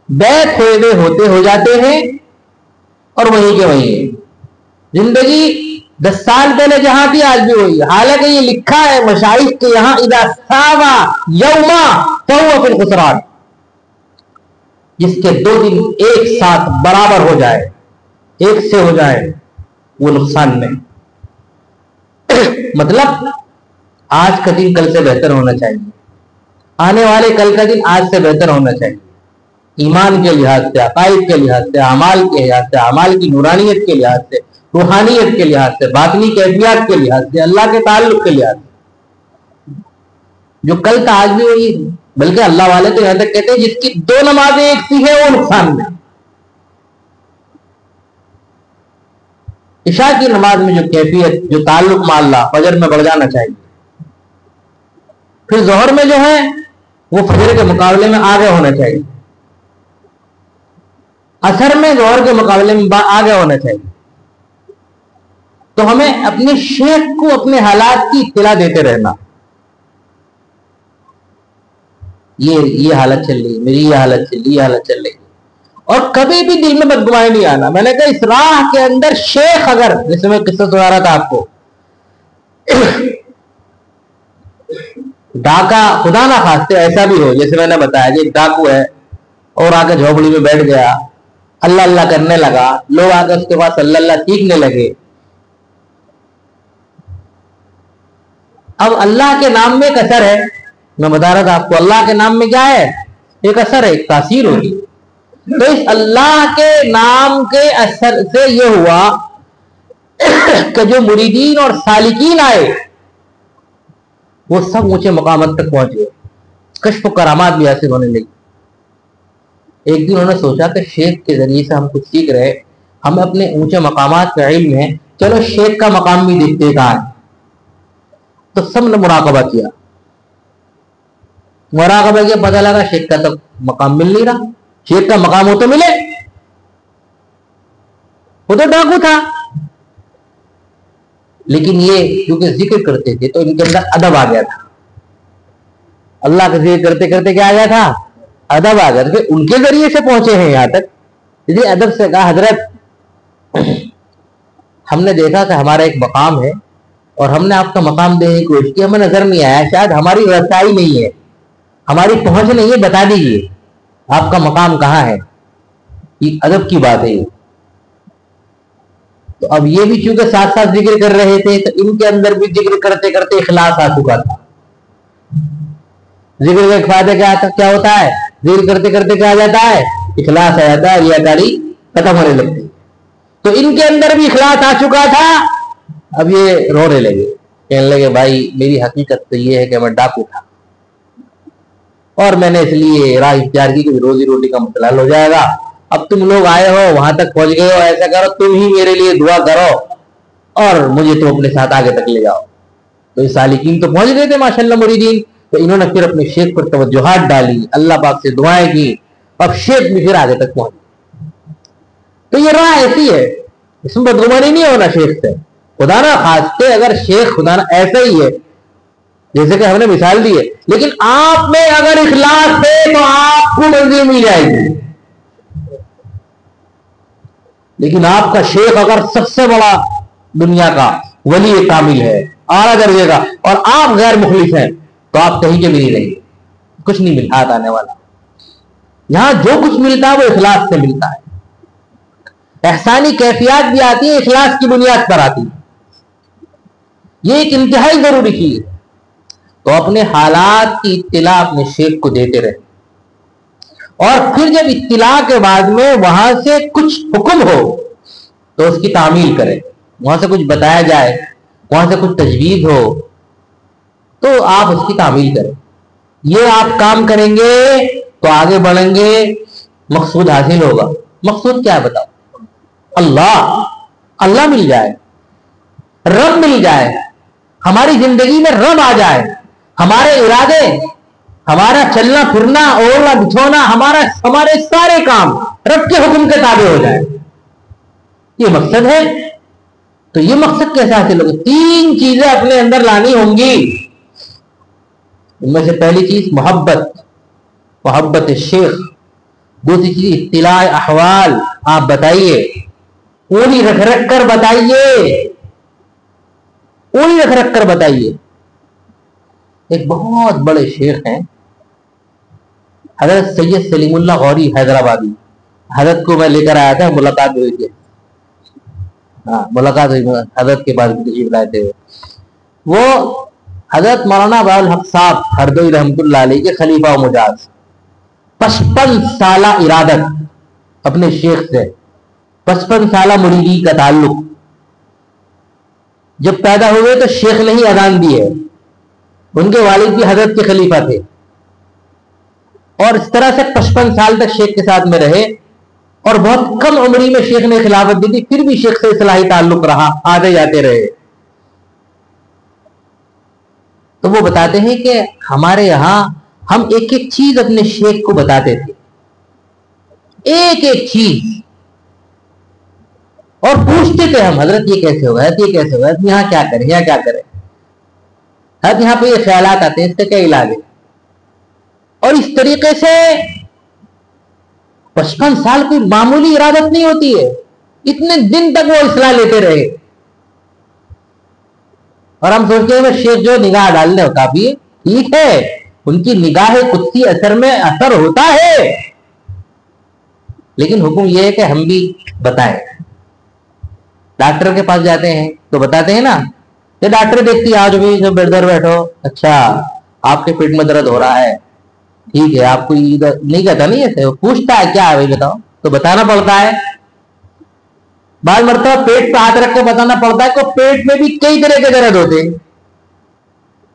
بیت ہوتے ہو جاتے ہیں اور وہیں کے وہیں ہیں. زندگی 10 سال پہلے جہاں تھی آج بھی وہی. حالانکہ یہ لکھا ہے مشائخ کے یہاں اذا ساوا یوما فهو فی الخسران، جس کے 2 دن ایک ساتھ برابر ہو جائے، ایک سے ہو جائے، وہ نقصان میں. مطلب آج کا دن کل سے بہتر ہونا چاہیے، آنے والے کل کا دن آج سے بہتر ہونا چاہیے، ایمان کے لحاظ سے، عقائد کے لحاظ سے، اعمال کے لحاظ سے، اعمال کی نورانیت کے لحاظ سے، روحانیت کے لحاظ سے، باطنی کیفیات کے لحاظ سے، اللہ کے تعلق کے لحاظ سے. جو کل کا آج بھی وہی، بلکہ اللہ والے تو یہاں تک کہتے ہیں جس کی 2 نمازیں ایک سی ہے وہ نقصان میں. عشاء کی نماز میں جو کیفیت، جو تعلق مع اللہ فجر میں بڑھ جانا چاہیے. پھر ظہر میں جو ہے وہ فجر کے مقابلے میں آگے ہونا چاہیے. عصر میں ظہر کے مقابلے میں آگے ہونا چاہیے. تو ہمیں اپنے شیخ کو اپنے حالات کی اطلاع دیتے رہنا. یہ حالت چل رہی، میری یہ حالت چل رہی، یہ حالت چل رہی. اور کبھی بھی دل میں بدگمانی نہیں آنا. میں نے کہا اس راہ کے اندر شیخ، اگر جیسے میں قصہ سنا رہا تھا آپ کو، ڈاکہ خدا نہ خواستہ ایسا بھی ہو جیسے میں نے بتایا کہ ایک ڈاکو ہے اور آ کے جھوپڑی میں بیٹھ گیا، اللہ اللہ کرنے لگا، لوگ آ کے اس کے پاس اللہ اللہ سیکھنے لگے. اب اللہ کے نام میں ایک اثر ہے، میں بتا رہا تھا آپ کو، اللہ کے نام میں کیا ہے؟ ایک اثر ہے، ایک تاثیر ہوگی. تو اس اللہ کے نام کے اثر سے یہ ہوا کہ جو مریدین اور سالکین آئے وہ سب اونچے مقامات تک پہنچ گئے، کشف و کرامات بھی حاصل ہونے لگی. ایک دن انہوں نے سوچا کہ شیخ کے ذریعے سے ہم کچھ سیکھ رہے، ہمیں اپنے اونچے مقامات کا علم ہے، چلو شیخ کا مقام بھی دیکھتے کہاں ہے. تو سب نے مراقبہ کیا، مراقبہ کیا، پتہ لگا شیخ کا تو مقام مل نہیں رہا. شیخ کا مقام ہو تو ملے، وہ تو ڈاکو تھا. لیکن یہ کیونکہ ذکر کرتے تھے تو ان کے اندر ادب آ گیا تھا. اللہ کا ذکر کرتے کرتے کیا آ گیا تھا؟ ادب آ گیا تھا. ان کے ذریعے سے پہنچے ہیں یہاں تک. اسی ادب سے کہا حضرت ہم نے دیکھا کہ ہمارا ایک مقام ہے اور ہم نے آپ کا مقام دینے کی کوشش کی، ہمیں نظر نہیں آیا، شاید ہماری رسائی نہیں ہے، ہماری پہنچ نہیں ہے، بتا دیجیے آپ کا مقام کہاں ہے. یہ ادب کی بات ہے. تو اب یہ بھی چونکہ ساتھ ساتھ ذکر کر رہے تھے تو ان کے اندر بھی ذکر کرتے کرتے اخلاص آ چکا تھا. ذکر کا ایک فائدہ کیا ہوتا ہے؟ ذکر کرتے کرتے کیا آ جاتا ہے؟ اخلاص آ جاتا ہے, ریاکاری ختم ہونے لگتی. تو ان کے اندر بھی اخلاص آ چکا تھا. اب یہ رونے لگے, کہنے لگے بھائی میری حقیقت تو یہ ہے کہ میں ڈاکو تھا اور میں نے اس لیے راہ اختیار کی کہ روزی روٹی کا مسئلہ حل ہو جائے گا. اب تم لوگ آئے ہو, وہاں تک پہنچ گئے ہو, ایسا کرو تم ہی میرے لیے دعا کرو اور مجھے تو اپنے ساتھ آگے تک لے جاؤ. تو یہ سالکین تو پہنچ گئے تھے ماشاءاللہ مریدین, تو انہوں نے پھر اپنے شیخ پر توجہات ڈالی, اللہ پاک سے دعائیں کی, اب شیخ بھی پھر آگے تک پہنچ. تو یہ راہ ایسی ہے, اس میں بدگمانی نہیں ہونا شیخ سے. خدا نہ خاصتے اگر شیخ خدا نہ ایسا ہی ہے جیسے کہ ہم نے مثال دی ہے, لیکن آپ میں اگر اخلاص ہے تو آپ کو منزل مل جائے گی. لیکن آپ کا شیخ اگر سب سے بڑا دنیا کا ولی کامل ہے, اعلیٰ درجے کا, اور آپ غیر مخلص ہیں تو آپ کہیں کے بھی نہیں رہیں گے, کچھ نہیں مل ہاتھ آنے والا. یہاں جو کچھ ملتا ہے وہ اخلاص سے ملتا ہے. احسانی کیفیات بھی آتی ہے, اخلاص کی بنیاد پر آتی ہے. یہ ایک انتہائی ضروری چیز ہے. تو اپنے حالات کی اطلاع اپنے شیخ کو دیتے رہے, اور پھر جب اطلاع کے بعد میں وہاں سے کچھ حکم ہو تو اس کی تعمیل کریں. وہاں سے کچھ بتایا جائے, وہاں سے کچھ تجویز ہو تو آپ اس کی تعمیل کریں. یہ آپ کام کریں گے تو آگے بڑھیں گے, مقصود حاصل ہوگا. مقصود کیا ہے بتاؤ؟ اللہ مل جائے, رب مل جائے, ہماری زندگی میں رب آ جائے, ہمارے ارادے, ہمارا چلنا پھرنا, اوڑھنا بچھونا, ہمارے سارے کام رب کے حکم کے تابع ہو جائے. یہ مقصد ہے. تو یہ مقصد کیسے حاصل ہوگا؟ 3 چیزیں اپنے اندر لانی ہوں گی. ان میں سے پہلی چیز محبت شیخ. دوسری چیز اطلاع احوال, آپ بتائیے, پوری رکھ کر بتائیے, پوری رکھ کر بتائیے. ایک بہت بڑے شیخ ہیں حضرت سید سلیم اللہ غوری حیدرآبادی. حضرت کو میں لے کر آیا تھا, ملاقات ہوئی تھی. ملاقات ہوئی حضرت کے بعد تشریف لائے تھے. وہ حضرت مولانا باول الحق صاحب ہردوئی رحمۃ اللہ علیہ کے خلیفہ و مجاز. 55 سالہ ارادت اپنے شیخ سے, 55 سالہ مریدی کا تعلق. جب پیدا ہوئے تو شیخ نے ہی اذان دی ہے. ان کے والد بھی حضرت کے خلیفہ تھے, اور اس طرح سے 55 سال تک شیخ کے ساتھ میں رہے, اور بہت کم عمری میں شیخ نے خلافت دی تھی, پھر بھی شیخ سے اصلاحی تعلق رہا, آتے جاتے رہے. تو وہ بتاتے ہیں کہ ہمارے یہاں ہم ایک ایک چیز اپنے شیخ کو بتاتے تھے, ایک ایک چیز, اور پوچھتے تھے ہم, حضرت یہ کیسے ہوگا, یہ کیسے ہوگا, یہاں کیا کریں, یہاں کیا کریں, حضرت یہاں پہ یہ خیالات آتے ہیں, اس کا کیا علاج ہے. اور اس طریقے سے 55 سال کوئی معمولی ارادت نہیں ہوتی ہے. اتنے دن تک وہ اصلاح لیتے رہے, اور ہم سوچتے ہیں شیخ جو نگاہ ڈالنے ہو کافی ہے, ٹھیک ہے, ان کی نگاہ قدسی اثر میں اثر ہوتا ہے, لیکن حکم یہ ہے کہ ہم بھی بتائیں. ڈاکٹر کے پاس جاتے ہیں تو بتاتے ہیں نا, یہ ڈاکٹر دیکھتی آج بھی جو بیڈ پر بیٹھو, اچھا آپ کے پیٹ میں درد ہو رہا ہے, ٹھیک ہے, آپ کو نہیں کہتا نہیں ایسے, وہ پوچھتا ہے کیا ہے بھائی بتاؤ, تو بتانا پڑتا ہے. بعض مرتبہ پیٹ پہ ہاتھ رکھ کے بتانا پڑتا ہے کہ پیٹ میں بھی کئی طرح کے درد ہوتے ہیں,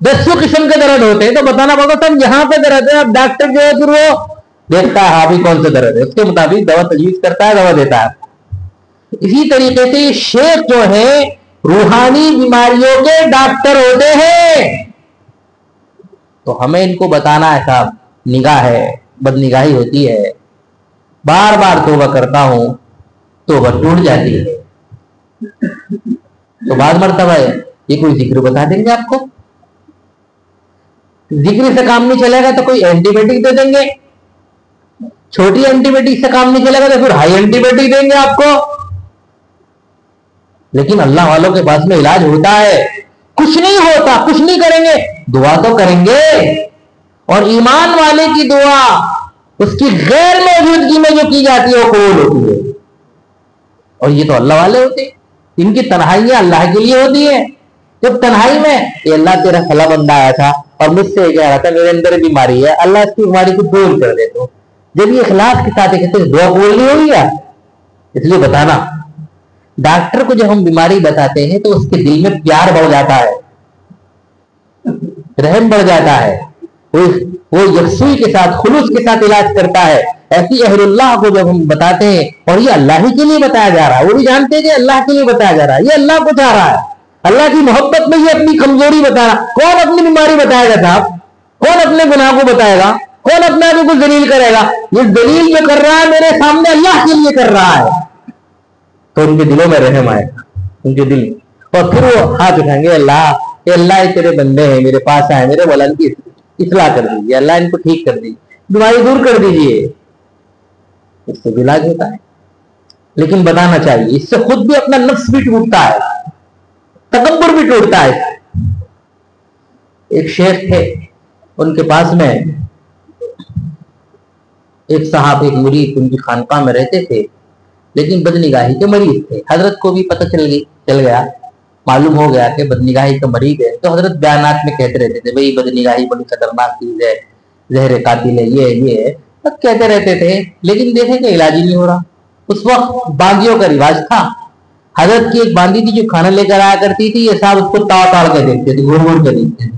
10 قسم کے درد ہوتے ہیں, تو بتانا پڑتا سب یہاں پہ درد ہے. اب ڈاکٹر جو ہے پھر وہ دیکھتا ہے ہاں بھی کون سے درد ہے, اس کے مطابق دوا تجویز کرتا ہے, دوا دیتا ہے. اسی طریقے سے شیخ جو ہے روحانی بیماریوں کے ڈاکٹر ہوتے ہیں. تو ہمیں ان کو بتانا ہے صاحب, نگاہ ہے, بد نگاہی ہوتی ہے, بار بار توبہ کرتا ہوں, توبہ ٹوٹ جاتی ہے. تو بعض مرتبہ یہ کوئی ذکر بتا دیں گے آپ کو, ذکر سے کام نہیں چلے گا تو کوئی اینٹی بایوٹک دے دیں گے, چھوٹی اینٹی بایوٹک سے کام نہیں چلے گا تو پھر ہائی اینٹی بایوٹک دیں گے آپ کو. لیکن اللہ والوں کے پاس میں علاج ہوتا ہے. کچھ نہیں ہوتا, کچھ نہیں کریں گے, دعا تو کریں گے, اور ایمان والے کی دعا اس کی غیر موجودگی میں جو کی جاتی ہے وہ قبول ہوتی ہے, اور یہ تو اللہ والے ہوتے ہیں. ان کی تنہائیاں اللہ کے لیے ہوتی ہیں. جب تنہائی میں یہ اللہ تیرا فلاں بندہ آیا تھا اور مجھ سے کہہ رہا تھا میرے اندر بیماری ہے, اللہ اس کی بیماری کو دور کر دے. تو جب یہ اخلاص کے ساتھ کہتے دعا قبول نہیں ہوگی یار, اس لیے بتانا. ڈاکٹر کو جب ہم بیماری بتاتے ہیں تو اس کے دل میں پیار بڑھ جاتا ہے, رحم بڑھ جاتا ہے, وہ یکسوئی کے ساتھ خلوص کے ساتھ علاج کرتا ہے. ایسی اہل اللہ کو جب ہم بتاتے ہیں, اور یہ اللہ ہی کے لیے بتایا جا رہا ہے, وہ بھی جانتے ہیں کہ اللہ کے لیے بتایا جا رہا ہے, یہ اللہ کو چاہ رہا ہے, اللہ کی محبت میں یہ اپنی کمزوری بتا رہا. کون اپنی بیماری بتائے گا صاحب؟ کون اپنے گناہ کو بتائے گا؟ کون اپنے آپ کو ذلیل کرے گا؟ یہ ذلیل جو کر رہا ہے میرے سامنے اللہ کے لیے کر رہا ہے. تو ان کے دلوں میں رحم آئے گا, ان کے دل, اور پھر وہ ہاتھ اٹھائیں گے, اللہ تیرے بندے ہیں, میرے پاس آئے, میرے مولا کی اصلاح کر دیجیے, اللہ ان کو ٹھیک کر دیجیے, بیماری دور کر دیجیے. اس سے علاج ہوتا ہے. لیکن بتانا چاہیے, اس سے خود بھی اپنا نفس بھی ٹوٹتا ہے, تکبر بھی ٹوٹتا ہے. ایک شیخ تھے, ان کے پاس میں ایک صاحب, ایک مرید ان کی خانقاہ میں رہتے تھے, لیکن بدنگاہی کے مریض تھے. حضرت کو بھی پتہ چل گیا, معلوم ہو گیا کہ بدنگاہی کا مریض ہے. تو حضرت بیانات میں کہتے رہتے تھے بھئی بدنگاہی بڑی خطرناک چیز ہے, زہر قاتل ہے, یہ ہے, سب کہتے رہتے تھے. لیکن دیکھیں کہ علاج ہی نہیں ہو رہا. اس وقت باندیوں کا رواج تھا. حضرت کی ایک باندی تھی جو کھانا لے کر آیا کرتی تھی, یہ صاحب اس کو تاڑ تاڑ کے دیکھتے تھے, گھور گھور کے دیکھتے تھے.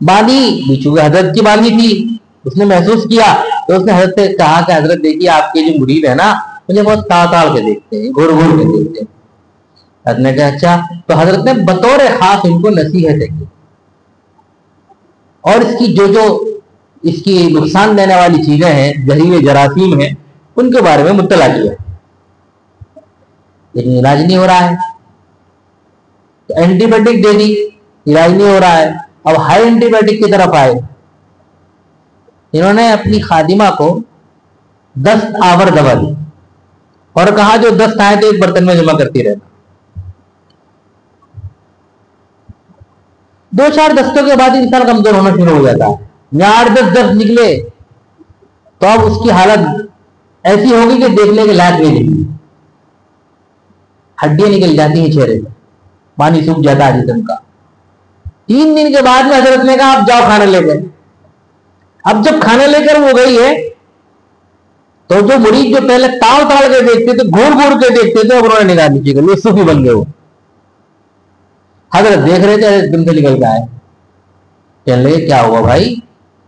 باندی بیچو حضرت کی باندی تھی, اس نے محسوس کیا تو اس نے حضرت سے کہا کہ حضرت دیکھیے آپ کے جو مرید ہے نا, مجھے بہت تاڑ تاڑ کے دیکھتے ہیں, گھور گھور کے دیکھتے ہیں. حضرت نے کہا اچھا. تو حضرت نے بطور خاص ان کو نصیحت کی, اور اس کی جو اس کی نقصان دینے والی چیزیں ہیں, زہریلے جراثیم ہیں, ان کے بارے میں مطلع کیا. لیکن علاج نہیں ہو رہا ہے. تو اینٹی بایوٹک دے دی, علاج نہیں ہو رہا ہے. اب ہائی اینٹی بایوٹک کی طرف آئے. انہوں نے اپنی خادمہ کو 10 آور دوا دی اور کہا جو 10 آئے تو ایک برتن میں جمع کرتی رہنا. 2-4 دستوں کے بعد انسان کمزور ہونا شروع ہو جاتا ہے. 8-10 دست نکلے تو اب اس کی حالت ایسی ہوگی کہ دیکھنے کے لائق نہیں دکھتی. ہڈیاں نکل جاتی ہیں چہرے سے, پانی سوکھ جاتا ہے جسم کا. 3 دن کے بعد میں حضرت نے کہا آپ جاؤ کھانا لے کر. اب جب کھانا لے کر وہ گئی ہے تو جو مریض جو پہلے تاڑ تاڑ کے دیکھتے تھے, گھور گھور کے دیکھتے تھے, اب انہوں نے نگاہ نیچے کر لی, صوفی بن گئے. وہ حضرت دیکھ رہے تھے, دن سے نکل کے آئے. کہنے لگے کیا ہوا بھائی,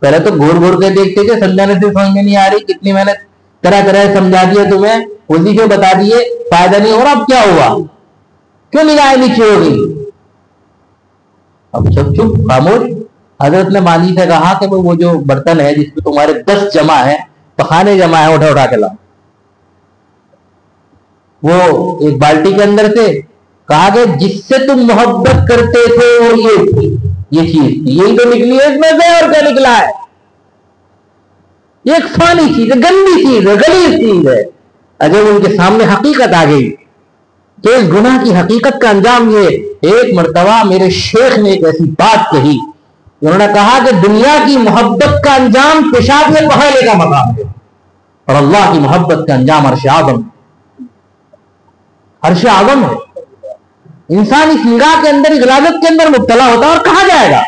پہلے تو گھور گھور کے دیکھتے تھے, سمجھانے سے سمجھ میں نہیں آ رہی, کتنی محنت طرح طرح سمجھا دیا تمہیں, وظیفے بتا دیے, فائدہ نہیں ہو رہا, اب کیا ہوا, کیوں نگاہیں نیچے ہو گئی؟ اب چپ چپ خاموش. حضرت نے مانی سے کہا کہ وہ جو برتن ہے جس میں تمہارے 10 جمع ہے, پخانے جمع ہے, اٹھا اٹھا کے لاؤ. وہ ایک بالٹی کے اندر سے کہا کہ جس سے تم محبت کرتے تھے وہ یہ چیز تھی, یہی تو نکلی ہے اس میں سے, اور کیا نکلا ہے؟ یہ ایک فانی چیز ہے, گندی چیز ہے, غلیظ چیز ہے. جب ان کے سامنے حقیقت آ گئی تو اس گناہ کی حقیقت کا انجام یہ. ایک مرتبہ میرے شیخ نے ایک ایسی بات کہی, انہوں نے کہا کہ دنیا کی محبت کا انجام پیشاب میں پہلے کا مقام ہے, اور اللہ کی محبت کا انجام عرش اعظم. عرش اعظم ہے. انسان اس نگاہ کے اندر, اس غلاظت کے اندر مبتلا ہوتا ہے, اور کہاں جائے گا؟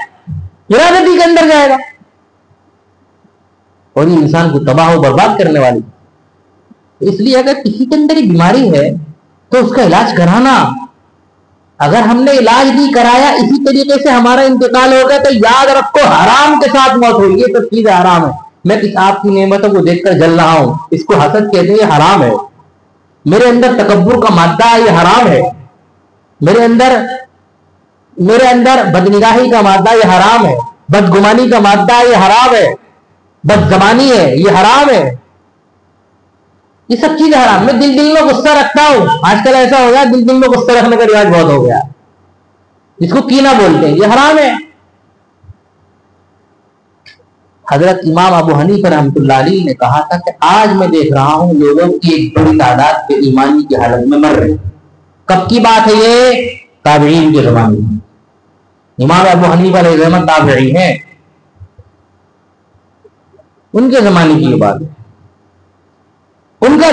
غلاظت ہی کے اندر جائے گا, اور یہ انسان کو تباہ و برباد کرنے والی. اس لیے اگر کسی کے اندر بیماری ہے تو اس کا علاج کرانا. اگر ہم نے علاج نہیں کرایا, اسی طریقے سے ہمارا انتقال ہو گیا, تو یاد رکھو حرام کے ساتھ موت ہوئی. یہ سب چیزیں حرام ہے. میں کس آپ کی نعمتوں کو دیکھ کر جل رہا ہوں, اس کو حسد کہتے ہیں, یہ حرام ہے. میرے اندر تکبر کا مادہ ہے, یہ حرام ہے. میرے اندر بدنگاہی کا مادہ, یہ حرام ہے. بدگمانی کا مادہ ہے, یہ حرام ہے. بد زبانی ہے, یہ حرام ہے. یہ سب چیزیں حرام. میں دل میں غصہ رکھتا ہوں. آج کل ایسا ہو گیا, دل میں غصہ رکھنے کا رواج بہت ہو گیا, جس کو کینہ بولتے ہیں, یہ حرام ہے. حضرت امام ابو حنیفہ رحمۃ اللہ علیہ نے کہا تھا کہ آج میں دیکھ رہا ہوں لوگوں کی ایک بڑی تعداد کے ایمانی کی حالت میں مر رہے. کب کی بات ہے یہ؟ تابعین کے زمانے میں. امام ابو حنیفہ علیہ الرحمۃ تابعی ہیں, ان کے زمانے کی یہ بات ہے. ان کے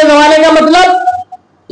زمانے کا مطلب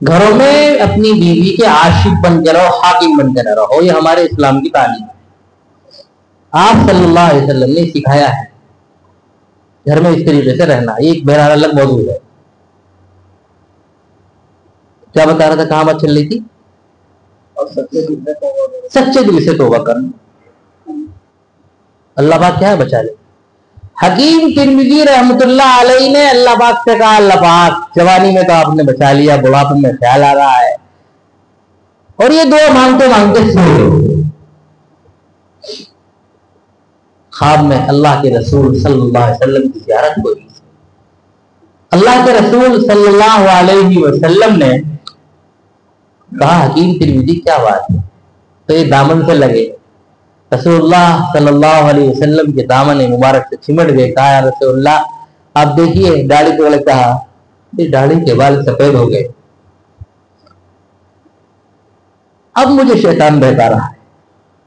گھروں میں اپنی بیوی کے عاشق بن کے رہو، حاکم بن کے نہ رہو. یہ ہمارے اسلام کی تعلیم ہے. آپ صلی اللہ علیہ وسلم نے سکھایا ہے گھر میں اس طریقے سے رہنا. ایک بہرحال الگ موضوع ہے. کیا بتا رہا تھا، کہاں بات چل رہی تھی؟ اور سچے دل سے توبہ کرنا. اللہ پاک کیا ہے، بچا لے. حکیم ترمذی رحمۃ اللہ علیہ نے اللہ پاک سے کہا، اللہ پاک جوانی میں تو آپ نے بچا لیا، بڑھاپے میں خیال آ رہا ہے، اور یہ دعا مانگتے مانگتے سو گئے. خواب میں اللہ کے رسول صلی اللہ علیہ وسلم کی زیارت ہوئی. اللہ کے رسول صلی اللہ علیہ وسلم نے کہا، حکیم ترمذی کیا بات ہے؟ تو یہ دامن سے لگے. رسول اللہ صلی اللہ علیہ وسلم کے دامن مبارک سے چمٹ گئے. کہا، یا رسول اللہ آپ دیکھیے داڑھی کو. کہا اس داڑھی کے بال سفید ہو گئے. اب مجھے شیطان بہتا رہا ہے.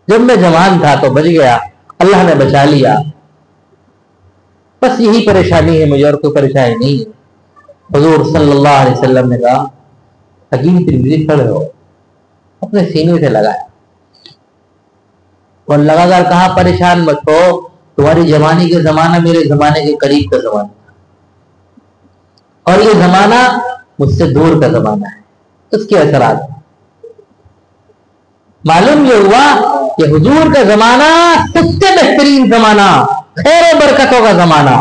جب میں جوان تھا تو بچ گیا، اللہ نے بچا لیا، بس یہی پریشانی ہے مجھے، اور کوئی پریشانی نہیں ہے. حضور صلی اللہ علیہ وسلم نے کہا، حکیم ترمذی کھڑے ہو. اپنے سینے سے لگایا اور لگا کر کہا، پریشان مت ہو، تمہاری جوانی کے زمانہ میرے زمانے کے قریب کا زمانہ تھا، اور یہ زمانہ مجھ سے دور کا زمانہ ہے. اس کے اثرات معلوم یہ ہوا کہ حضور کا زمانہ سب سے بہترین زمانہ، خیر و برکتوں کا زمانہ،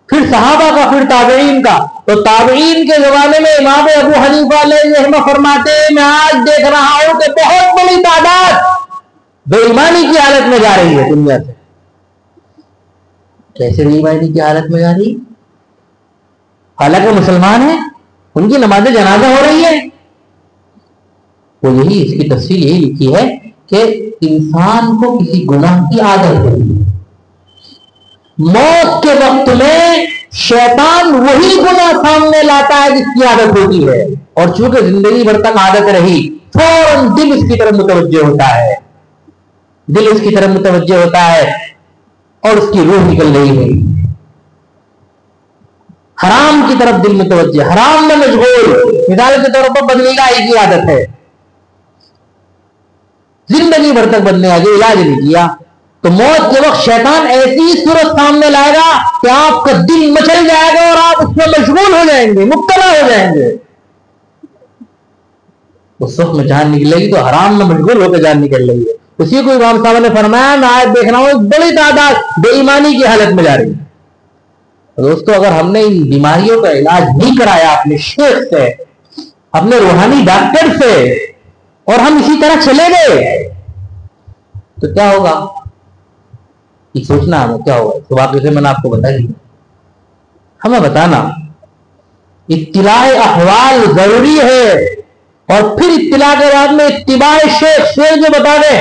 پھر صحابہ کا، پھر تابعین کا. تو تابعین کے زمانے میں امام ابو حنیفہ علیہ رحمہ فرماتے ہیں، میں آج دیکھ رہا ہوں کہ بہت بڑی تعداد بے ایمانی کی حالت میں جا رہی ہے دنیا سے. کیسے بے ایمانی کی حالت میں جا رہی؟ حالانکہ مسلمان ہیں، ان کی نماز جنازہ ہو رہی ہے. وہ یہی، اس کی تفصیل یہی لکھی ہے کہ انسان کو کسی گناہ کی عادت ہوتی ہے. موت کے وقت میں شیطان وہی گناہ سامنے لاتا ہے جس کی عادت ہوتی ہے، اور چونکہ زندگی بھر تک عادت رہی، فوراً دل اس کی طرف متوجہ ہوتا ہے. دل اس کی طرف متوجہ ہوتا ہے اور اس کی روح نکل رہی ہے. حرام کی طرف دل متوجہ، حرام میں مشغول. مثال کے طور پر بدنگاہی کی عادت ہے، زندگی بھر تک بدنے آگے علاج نہیں کیا، تو موت کے وقت شیطان ایسی صورت سامنے لائے گا کہ آپ کا دل مچل جائے گا اور آپ اس میں مشغول ہو جائیں گے، مبتلا ہو جائیں گے. اس وقت میں جان نکلے گی تو حرام میں مشغول ہو کے جان نکل رہی ہے. اسی کو امام صاحب نے فرمایا، میں آج دیکھ رہا ہوں بڑی تعداد بے ایمانی کی حالت میں جا رہی ہے. دوستو، اگر ہم نے ان بیماریوں کا علاج نہیں کرایا اپنے شیخ سے، اپنے روحانی ڈاکٹر سے، اور ہم اسی طرح چلے گئے تو کیا ہوگا؟ یہ سوچنا ہمیں کیا ہوگا. اس واقعے سے میں نے آپ کو بتا دیا. ہمیں بتانا اطلاع احوال ضروری ہے، اور پھر اطلاع کے بعد میں اتباع شیخ. شیخ جو بتا دیں،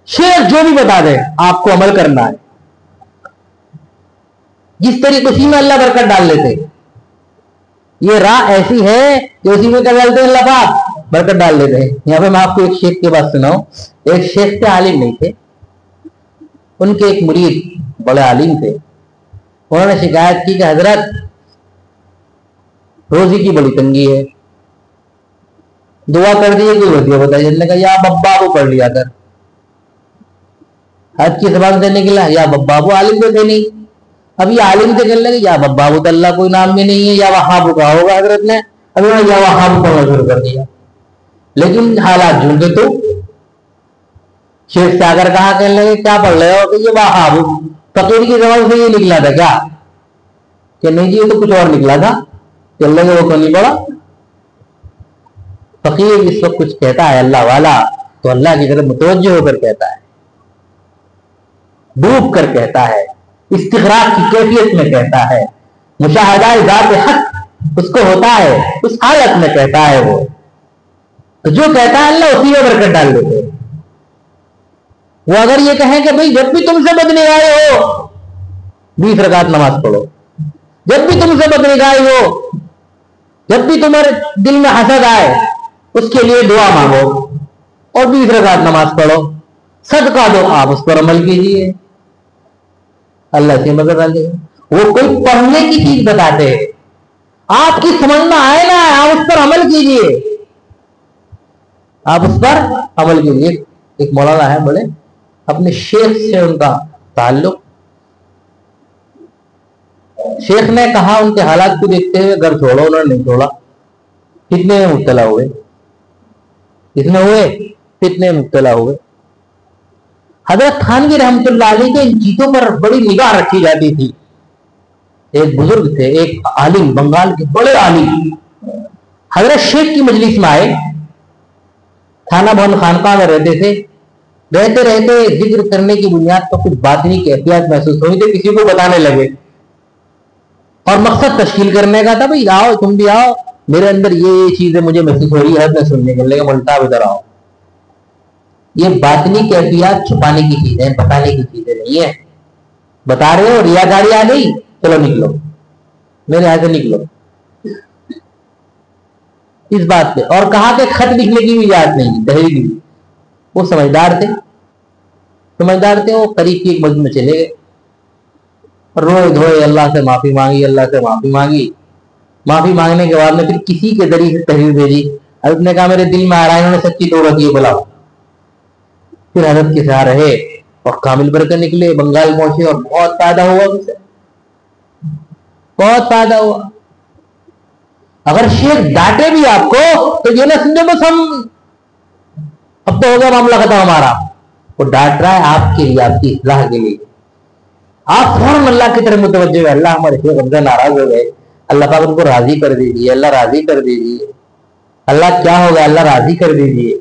شیخ جو بھی بتا دیں، آپ کو عمل کرنا ہے. جس طریقے سے میں اللہ برکت ڈال لیتے، یہ راہ ایسی ہے کہ اسی میں کیا ڈالتے ہیں، اللہ پاک برکت ڈال دیتے ہیں. یہاں پہ میں آپ کو ایک شیخ کی بات سناؤں. ایک شیخ کے عالم نہیں تھے، ان کے ایک مرید بڑے عالم تھے. انہوں نے شکایت کی کہ حضرت روزی کی بڑی تنگی ہے، دعا کر دیے، کوئی وصیت بتائیے. جس نے کہا، یا بابا کو پڑھ لیا کر. حج کی زبان سے نکلا، یا بابا کو عالم کو تھے نہیں. اب یہ عالم سے کہنے لگے، یا بابا کو تو اللہ کوئی نام بھی نہیں ہے، یا وہاب کہا ہوگا حضرت نے. اب انہوں نے یا وہاب پڑھنا شروع کر دیا. لیکن حالات جھوٹے. تو شیخ سے آ کر کہا، کہنے لگے کیا پڑھ رہے ہو؟ کہ یہ وہاب. فقیر کی زبان سے یہ نکلا تھا کیا؟ کہ نہیں جی، یہ تو کچھ اور نکلا تھا. کہ اللہ نے وہ تو نہیں پڑھا. فقیر اس وقت کچھ کہتا ہے اللہ والا تو اللہ کی طرف متوجہ ہو کر کہتا ہے، ڈوب کر کہتا ہے، استغراق کی کیفیت میں کہتا ہے، مشاہدہ ذات حق اس کو ہوتا ہے، اس حالت میں کہتا ہے. وہ تو جو کہتا ہے اللہ اسی میں برکت ڈال دیتے. وہ اگر یہ کہیں کہ بھئی جب بھی تم سے بدنگاہی ہو 20 رکعت نماز پڑھو، جب بھی تم سے بدنگاہی ہو، جب بھی تمہارے دل میں حسد آئے اس کے لیے دعا مانگو اور 20 رکعت نماز پڑھو، صدقہ دو، آپ اس پر عمل کیجیے، اللہ سے مدد ڈالے. وہ کوئی پڑھنے کی چیز بتاتے ہیں، آپ کی سمجھ میں آئے نہ آئے، آپ اس پر عمل کیجئے، آپ اس پر عمل کیجئے۔ ایک مولانا ہے بڑے، اپنے شیخ سے ان کا تعلق، شیخ نے کہا ان کے حالات کو دیکھتے ہوئے گھر چھوڑو، انہوں نے نہیں چھوڑا، فتنے میں مبتلا ہوئے، فتنے میں مبتلا ہوئے۔ حضرت تھانوی رحمۃ اللہ علیہ کے ان چیزوں پر بڑی نگاہ رکھی جاتی تھی۔ ایک بزرگ تھے، ایک عالم، بنگال کے بڑے عالم، حضرت شیخ کی مجلس میں آئے، تھانہ بھون خانقاہ میں رہتے تھے، رہتے رہتے ذکر کرنے کی بنیاد پر کچھ باطنی کیفیات محسوس ہوئی تھی، کسی کو بتانے لگے اور مقصد تشکیل کرنے کا تھا، بھائی آؤ تم بھی آؤ، میرے اندر یہ چیزیں مجھے محسوس ہو رہی ہے، میں سننے کے لیے ملتا ادھر آؤ۔ یہ باطنی کیفیات چھپانے کی چیزیں، بتانے کی چیزیں نہیں ہے۔ بتا رہے ہو، ریاکاری آ گئی، چلو نکلو، میرے یہاں سے نکلو، اس بات پہ۔ اور کہا کہ خط لکھنے کی بھی اجازت نہیں، تحریر کی۔ وہ سمجھدار تھے، وہ قریب کی ایک مسجد میں چلے گئے، روئے دھوئے اللہ سے معافی مانگی، اللہ سے معافی مانگی۔ معافی مانگنے کے بعد میں پھر کسی کے ذریعے سے تحریر بھیجی، حضرت نے کہا میرے دل میں آ رہا ہے، انہوں نے سچی توبہ کی، بلاؤ۔ پھر حضرت کے ساتھ رہے اور کامل برکت نکلے، بنگال پہنچے اور بہت فائدہ ہوا ان سے، بہت فائدہ ہوا۔ اگر شیخ ڈانٹے بھی آپ کو تو یہ نہ سمجھو بس ہم اب تو ہوگا معاملہ ختم ہمارا، وہ ڈانٹ رہا ہے آپ کے لیے، آپ کی اصلاح کے لیے۔ آپ فوراً اللہ کی طرف متوجہ ہوئے، اللہ ہمارے شیخ ہم سے ناراض ہو گئے، اللہ پاک ان کو راضی کر دیجیے، اللہ راضی کر دیجیے، اللہ کیا ہوگا، اللہ راضی کر دیجیے۔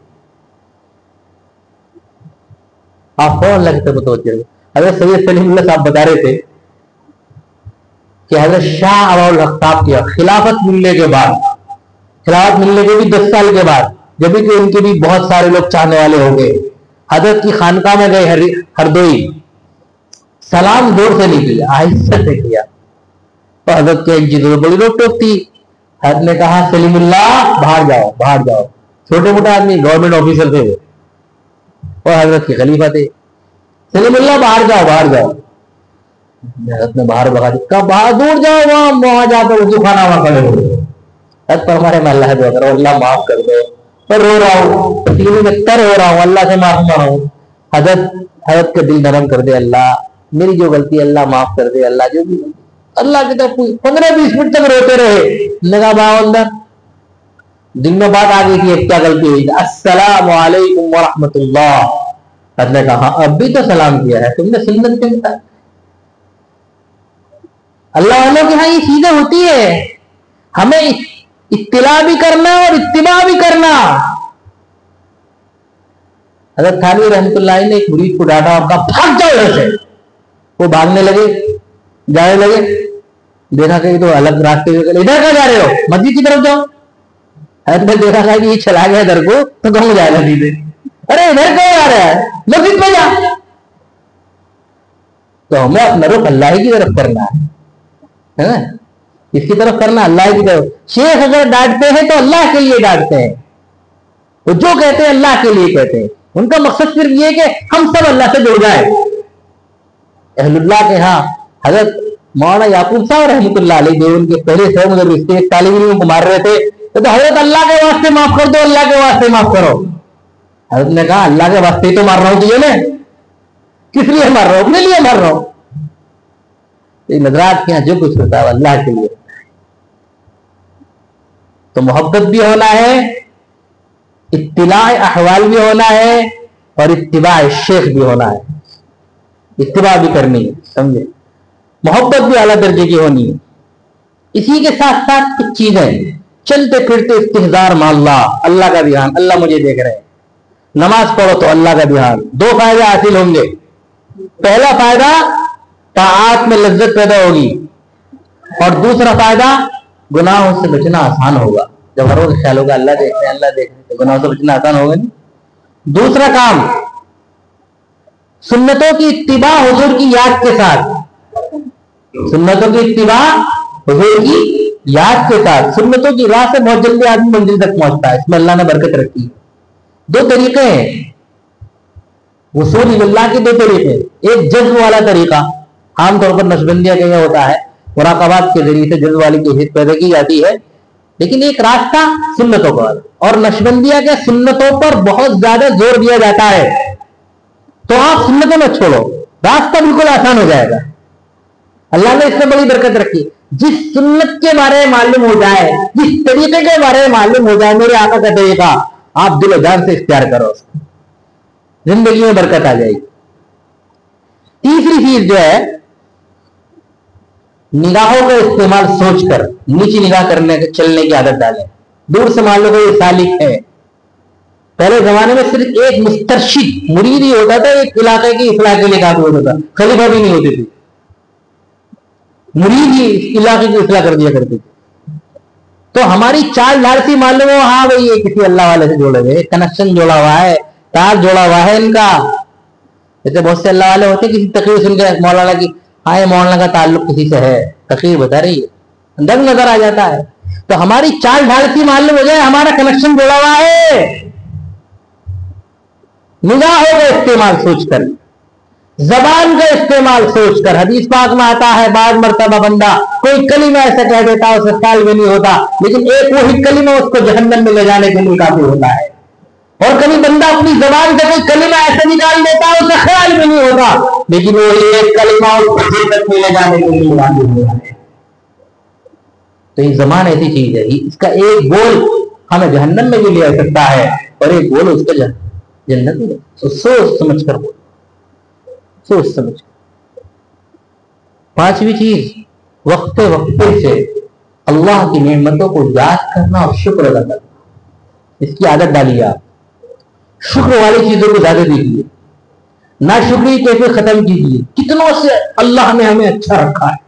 آپ فوراً اللہ کی طرف متوجہ ہوئے۔ حضرت سید سلیم اللہ صاحب بتا رہے تھے کہ حضرت شاہ ابا الحق صاحب کی خلافت ملنے کے بعد، خلافت ملنے کے بھی 10 سال کے بعد، جب کہ ان کے بھی بہت سارے لوگ چاہنے والے ہو گئے، حضرت کی خانقاہ میں گئے ہردوئی، سلام زور سے نہیں کیا، آہستہ سے کیا، تو حضرت کے ایک چیزوں بڑی روک ٹوک تھی۔ حضرت نے کہا سلیم اللہ باہر جاؤ، باہر جاؤ۔ چھوٹے موٹے آدمی، گورنمنٹ آفیسر تھے وہ، اور حضرت کے خلیفہ تھے۔ سلیم اللہ باہر جاؤ، باہر جاؤ۔ حضرت نے باہر بھگا دیا، کہا باہر دور جاؤ، وہاں جا کر وضو خانہ وہاں کھڑے ہو۔ حضرت پر ہمارے میں اللہ دعا کرو، اللہ معاف کر دو، پر رو رہا ہوں، تکلیف میں تر ہو رہا ہوں، اللہ سے معافی مانگو۔ حضرت کا دل نرم کر دے، اللہ میری جو غلطی ہے اللہ معاف کر دے، اللہ جو بھی، اللہ کی طرف 15-20 منٹ تک روتے رہے۔ نگاہ باؤ اندر، دل میں بات آ گئی تھی، کیا غلطی ہوئی تھی؟ السلام علیکم ورحمۃ اللہ۔ حضرت نے کہا اب بھی تو سلام کیا ہے، تم نے سنت کیوں بتایا؟ اللہ والوں کے ہاں یہ چیزیں ہوتی ہے، ہمیں اطلاع بھی کرنا اور اتباع بھی کرنا۔ حضرت تھانوی رحمۃ اللہ علیہ نے ایک مرید کو ڈانٹا اور کہا بھاگ جاؤ ادھر سے۔ وہ بھاگنے لگے، جانے لگے، دیکھا کہ تو الگ راستے میں، ادھر کہاں جا رہے ہو؟ مسجد کی طرف جاؤ۔ حضرت نے دیکھا کہ یہ چلا گیا ادھر کو تو کہوں جائے گا سیدھے، ارے ادھر کہاں جا رہا ہے؟ مسجد میں جا۔ تو ہمیں اپنا رخ اللہ کی طرف کرنا ہے نا، اس کی طرف کرنا، اللہ کی طرف۔ شیخ اگر ڈانٹتے ہیں تو اللہ کے لیے ڈانٹتے ہیں، وہ جو کہتے ہیں اللہ کے لیے کہتے ہیں، ان کا مقصد صرف یہ کہ ہم سب اللہ سے جڑ جائیں۔ اہل اللہ کے ہاں حضرت مولانا یعقوب صاحب رحمۃ اللہ علیہ دیون کے پہلے سے مدرس تھے، طالب علم کو مار رہے تھے، تو حضرت اللہ کے واسطے معاف کر دو، اللہ کے واسطے معاف کرو۔ حضرت نے کہا اللہ کے واسطے ہی تو مار رہا ہوں تجھے، میں کس لیے مار رہا ہوں؟ اپنے لیے مار رہا ہوں۔ نظرات کے یہاں جو کچھ ہوتا ہے اللہ کے لیے، تو محبت بھی ہونا ہے، اطلاع احوال بھی ہونا ہے، اور اتباع شیخ بھی ہونا ہے، اتباع بھی کرنی ہے، سمجھے؟ محبت بھی اعلیٰ درجے کی ہونی ہے۔ اسی کے ساتھ ساتھ کچھ چیزیں، چلتے پھرتے استحضار مع اللہ، اللہ کا دھیان، اللہ مجھے دیکھ رہے ہیں۔ نماز پڑھو تو اللہ کا دھیان، 2 فائدے حاصل ہوں گے۔ پہلا فائدہ طاعات میں لذت پیدا ہوگی، اور دوسرا فائدہ گناہوں سے بچنا آسان ہوگا۔ جب ہر روز خیال ہوگا اللہ دیکھ رہے ہیں، اللہ دیکھ رہے ہیں، تو گناہوں سے بچنا آسان ہوگا نہیں۔ دوسرا کام، سنتوں کی اتباع حضور کی یاد کے ساتھ، سنتوں کی اتباع حضور کی یاد کے ساتھ، سنتوں کی راہ سے بہت جلدی آدمی منزل تک پہنچتا ہے، اس میں اللہ نے برکت رکھی۔ 2 طریقے ہیں وصول اللہ کے، 2 طریقے، ایک جذب والا طریقہ، عام طور پر نقشبندیہ کا یہ ہوتا ہے مراقبات کے ذریعے سے جذب والی کیفیت پیدا کی جاتی ہے، لیکن ایک راستہ سنتوں پر، اور نشبندیہ کے سنتوں پر بہت زیادہ زور دیا جاتا ہے، تو آپ سنتوں میں چھوڑو، راستہ بالکل آسان ہو جائے گا۔ اللہ نے اس میں بڑی برکت رکھی، جس سنت کے بارے میں معلوم ہو جائے، جس طریقے کے بارے میں معلوم ہو جائے، میرے آقا کا طریقہ، آپ دل و جان سے اختیار کرو، زندگی میں برکت آ جائے گی۔ تیسری چیز جو ہے، نگاہوں کا استعمال سوچ کر نیچی نگاہ کرنے چلنے کی عادت ڈالیں۔ دور سے مان لو کہ یہ سالک ہے، پہلے زمانے میں صرف ایک مسترشد مرید ہی ہوتا تھا، ایک علاقے کی اصلاح کے لیے کافی ہوتا تھا، خلیفہ بھی نہیں ہوتے تھے، مرید ہی اس علاقے کی اصلاح کر دیا کرتے تھے۔ تو ہماری چال ڈھال سی معلوم ہو، ہاں بھائی یہ کسی اللہ والے سے جوڑے ہوئے، کنیکشن جوڑا ہوا ہے، تار جوڑا ہوا ہے ان کا۔ جیسے بہت سے اللہ والے ہوتے ہیں، کسی تقریر سن کے مولانا کی، ہاں یہ مولانا کا تعلق کسی سے ہے، تقریر بتا رہی ہے، دنگ نظر آ جاتا ہے۔ تو ہماری چال ڈھال سی معلوم ہو جائے، ہمارا کنیکشن جوڑا ہوا ہے۔ نگاہوں کا استعمال سوچ کر، زبان کا استعمال سوچ کر۔ حدیث پاک میں آتا ہے، بعض مرتبہ بندہ کوئی کلمہ ایسا کہہ دیتا ہے، اسے خیال بھی نہیں ہوتا، لیکن ایک وہی کلمہ اس کو جہنم میں لے جانے کے لیے کافی ہوتا ہے۔ اور کبھی بندہ اپنی زبان سے کوئی کلمہ ایسا نکال دیتا ہے، اسے خیال بھی نہیں ہوتا، لیکن وہی ایک کلمہ اس کو جنت میں لے جانے کے لیے کافی ہوتا ہے۔ تو یہ زبان ایسی چیز ہے، اس کا ایک بول ہمیں جہنم میں بھی لے آ سکتا ہے، اور ایک بول اس کو جنت میں۔ سوچ سمجھ کر بول، سوچ سمجھ کر۔ پانچویں چیز، وقتے سے اللہ کی نعمتوں کو یاد کرنا اور شکر ادا کرنا، اس کی عادت ڈالیے آپ۔ شکر والی چیزوں کو زیادہ دیجیے، نہ شکری کیسے ختم کیجیے۔ کتنوں سے اللہ نے ہمیں اچھا رکھا ہے۔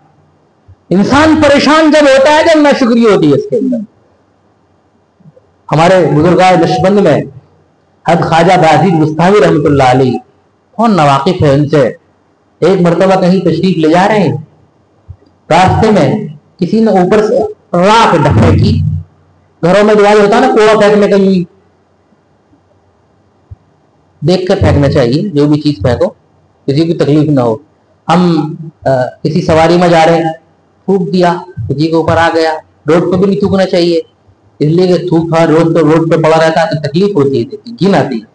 انسان پریشان جب ہوتا ہے جب نہ شکری ہوتی ہے اس کے اندر۔ ہمارے بزرگائے نشبند میں حضرت خواجہ بازید مستاوی رحمۃ اللہ علیہ، کون نواقف ہے ان سے، ایک مرتبہ کہیں تشریف لے جا رہے ہیں، راستے میں کسی نے اوپر سے راکھ ڈھکنے کی، گھروں میں دعائیں ہوتا ہے نا، کوڑا پھینکنے کا، یوں دیکھ کر پھینکنا چاہیے، جو بھی چیز پھینکو کسی کی تکلیف نہ ہو۔ ہم کسی سواری میں جا رہے ہیں، تھوک دیا، کسی کے اوپر آ گیا، روڈ پہ بھی نہیں تھوکنا چاہیے، اس لیے کہ تھوکا روڈ پہ پڑا رہتا ہے تو تکلیف ہوتی ہے، گھن آتی ہے۔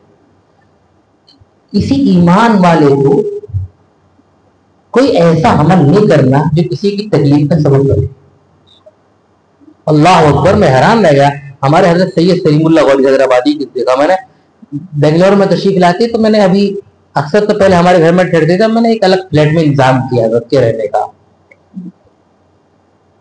کسی ایمان والے کو کوئی ایسا عمل نہیں کرنا جو کسی کی تکلیف کا سبب بنے۔ اللہ اکبر، میں حیران رہ گیا۔ ہمارے حضرت سید سلیم اللہ غوری حیدرآبادی کی دیکھا میں نے، بنگلور میں تشریف لاتے تو میں نے ابھی اکثر تو پہلے ہمارے گھر میں ٹھہرتے تھے، میں نے ایک الگ فلیٹ میں انتظام کیا حضرت کے رہنے کا۔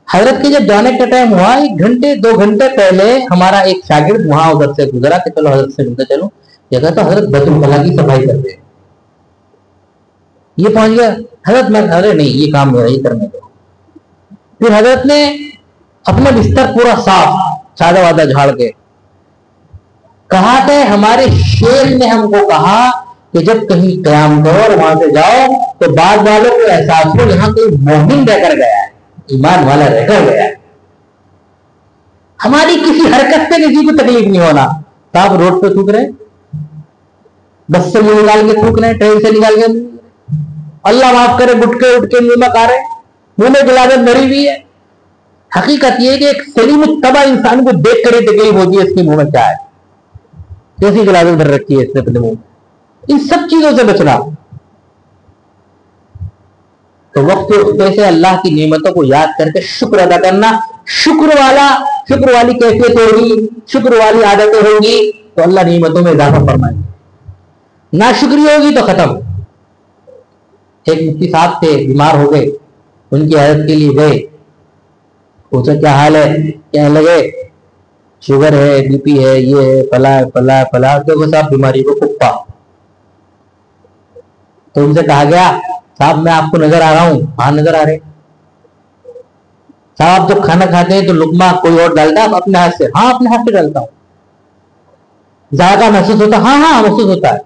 حضرت کے جب جانے کا ٹائم ہوا، 1 گھنٹے 2 گھنٹے پہلے ہمارا ایک شاگرد وہاں ادھر سے گزرا کہ چلو حضرت سے ملتا چلو، یہ کہا تو حضرت بیت الخلا کی صفائی کر دے۔ یہ پہنچ گیا حضرت، میں ارے نہیں یہ کام میرا ہی کرنے دو۔ پھر حضرت نے اپنا بستر پورا صاف چادر وادہ جھاڑ کے کہا کہ ہمارے شیخ نے ہم کو کہا کہ جب کہیں قیام کرو اور وہاں سے جاؤ تو بعد والوں کو احساس ہو یہاں کوئی مومن رہ کر گیا ہے، ایمان والا رہ کر گیا ہے۔ ہماری کسی حرکت سے کسی کو تکلیف نہیں ہونا۔ تو آپ روڈ پہ تھوک رہے، بس سے منہ نکال کے تھوک رہے، ٹرین سے نکال کے، اللہ معاف کرے گٹکے اٹھ کے منہ میں کھا رہے، منہ میں غلاظت بھری ہوئی ہے۔ حقیقت یہ ہے کہ ایک سلیم الطبع انسان کو دیکھ کر ہی تکلیف ہوتی ہے اس کے منہ میں کیا ہے، کیسی غلاظت بھر رکھی ہے اس نے اپنے منہ میں۔ ان سب چیزوں سے بچنا۔ تو وقت سے اللہ کی نعمتوں کو یاد کر کے شکر ادا کرنا، شکر والی کیفیت ہوگی، شکر والی عادتیں ہوں گی تو اللہ نعمتوں میں اضافہ فرمائے گی۔ ناشکری ہوگی تو ختم۔ ایک مفتی صاحب تھے، بیمار ہو گئے، ان کی عادت کے لیے گئے، پوچھا کیا حال ہے، کہنے لگے شوگر ہے، بی پی ہے، یہ ہے، فلا تو وہ صاحب بیماری کو پکا۔ تو ان سے کہا گیا صاحب میں آپ کو نظر آ رہا ہوں، ہاں نظر آ رہے۔ صاحب آپ جب کھانا کھاتے ہیں تو لقمہ کوئی اور ڈالتا ہے اپنے ہاتھ سے؟ ہاں اپنے ہاتھ سے ڈالتا ہوں۔ ذائقہ محسوس ہوتا ہے؟ ہاں محسوس ہوتا ہے۔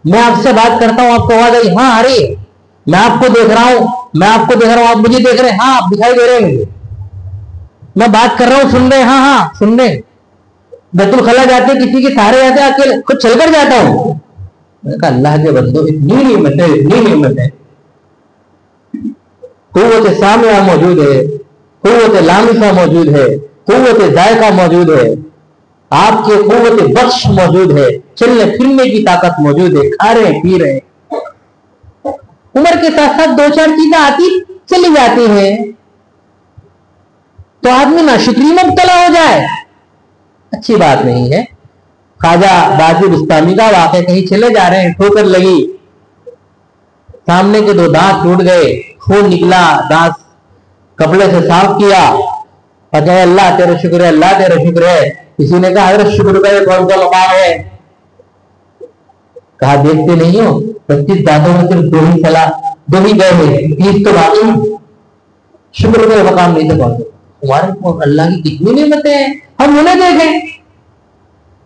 میں آپ سے بات کرتا ہوں، آپ کو آواز آئی؟ ہاں آ رہی ہے۔ میں آپ کو دیکھ رہا ہوں، آپ مجھے دیکھ رہے ہیں؟ ہاں آپ دکھائی دے رہے ہیں مجھے۔ میں بات کر رہا ہوں، سن رہے ہیں؟ ہاں سن رہے ہیں۔ بیت الخلا جاتے کسی کے سہارے جاتے اکیلے خود چل کر جاتا ہوں۔ میں نے کہا اللہ کے بندو اتنی نعمت ہے، اتنی نعمت ہے۔ قوت سامعہ موجود ہے، قوت لامسہ موجود ہے، قوت ذائقہ موجود ہے، آپ کے قوت بخش موجود ہے، چلنے پھرنے کی طاقت موجود ہے، کھا رہے ہیں پی رہے ہیں۔ عمر کے ساتھ ساتھ دو چار چیزیں آتی چلی جاتی ہیں تو آدمی ناشکری میں مبتلا ہو جائے، اچھی بات نہیں ہے۔ خواجہ باجی بستانی کا واقعہ، کہیں چلے جا رہے ہیں، ٹھوکر لگی، سامنے کے دو دانت ٹوٹ گئے، خون نکلا، دانت کپڑے سے صاف کیا اور کہ اللہ تیرا شکر ہے، اللہ تیرا شکر ہے۔ کسی نے کہا حضرت شکر کا یہ کون سا مقام ہے؟ کہا دیکھتے نہیں ہو 25 دانتوں میں صرف دو ہی گئے ہیں، 30 تو باقی ہیں، شکر کا یہ مقام نہیں تھا کون سا؟ ہمارے اللہ کی کتنی نعمتیں ہیں، ہم انہیں دیکھیں،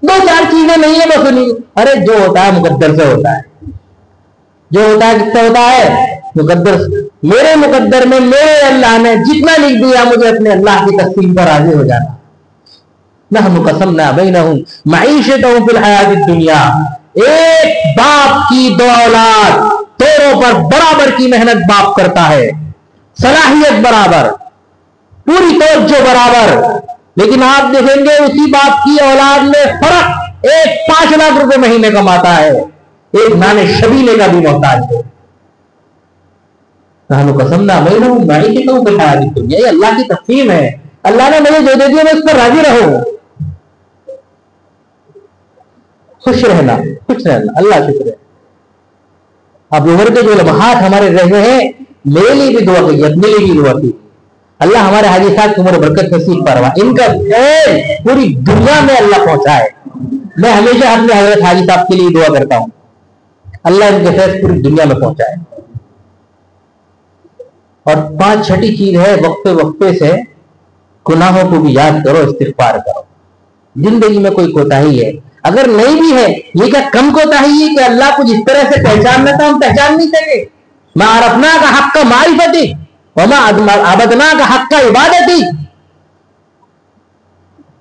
دو چار چیزیں نہیں ہیں بس انہیں۔ ارے جو ہوتا ہے مقدر سے ہوتا ہے، جو ہوتا ہے کس سے ہوتا ہے؟ مقدر سے۔ میرے مقدر میں میرے اللہ نے جتنا لکھ دیا مجھے اپنے اللہ کی تقسیم پر راضی ہو جانا۔ نحن قسمنا بینہم معیشتہم فی الحیات الدنیا، ایک باپ کی دو اولاد دونوں پر برابر کی محنت باپ کرتا ہے، صلاحیت برابر، پوری توجہ برابر، لیکن آپ دیکھیں گے اسی باپ کی اولاد میں فرق، ایک 5 لاکھ روپے مہینے کماتا ہے، ایک نانے شبیلے کا بھی محتاج ہے۔ نحن قسمنا بینہم معیشتہم فی الحیات الدنیا، یہ اللہ کی تقسیم ہے، اللہ نے مجھے جو دے دیا میں اس پر راضی رہوں، خوش رہنا، اللہ شکر ہے۔ اب عمر کے جو لمحات ہمارے رہے ہیں، میرے لیے بھی دعا کیجیے، اپنے لیے بھی دعا کیجیے، اللہ ہمارے حاجی صاحب کی عمر برکت نصیب فرما، ان کا خیر پوری دنیا میں اللہ پہنچائے۔ میں ہمیشہ اپنے حضرت حاجی صاحب کے لیے دعا کرتا ہوں، اللہ ان کے خیر پوری دنیا میں پہنچائے۔ اور 5 چھٹی چیز ہے، وقفے وقفے سے گناہوں کو بھی یاد کرو، استغفار کرو۔ زندگی میں کوئی کوتاہی ہے، اگر نہیں بھی ہے، یہ کیا کم کوتاہی ہے کہ اللہ کو جس طرح سے پہچاننا تھا ہم پہچان نہیں سکے؟ ما عرفنا کا حق کا معرفتی وما عبدنا کا حق کا عبادتی،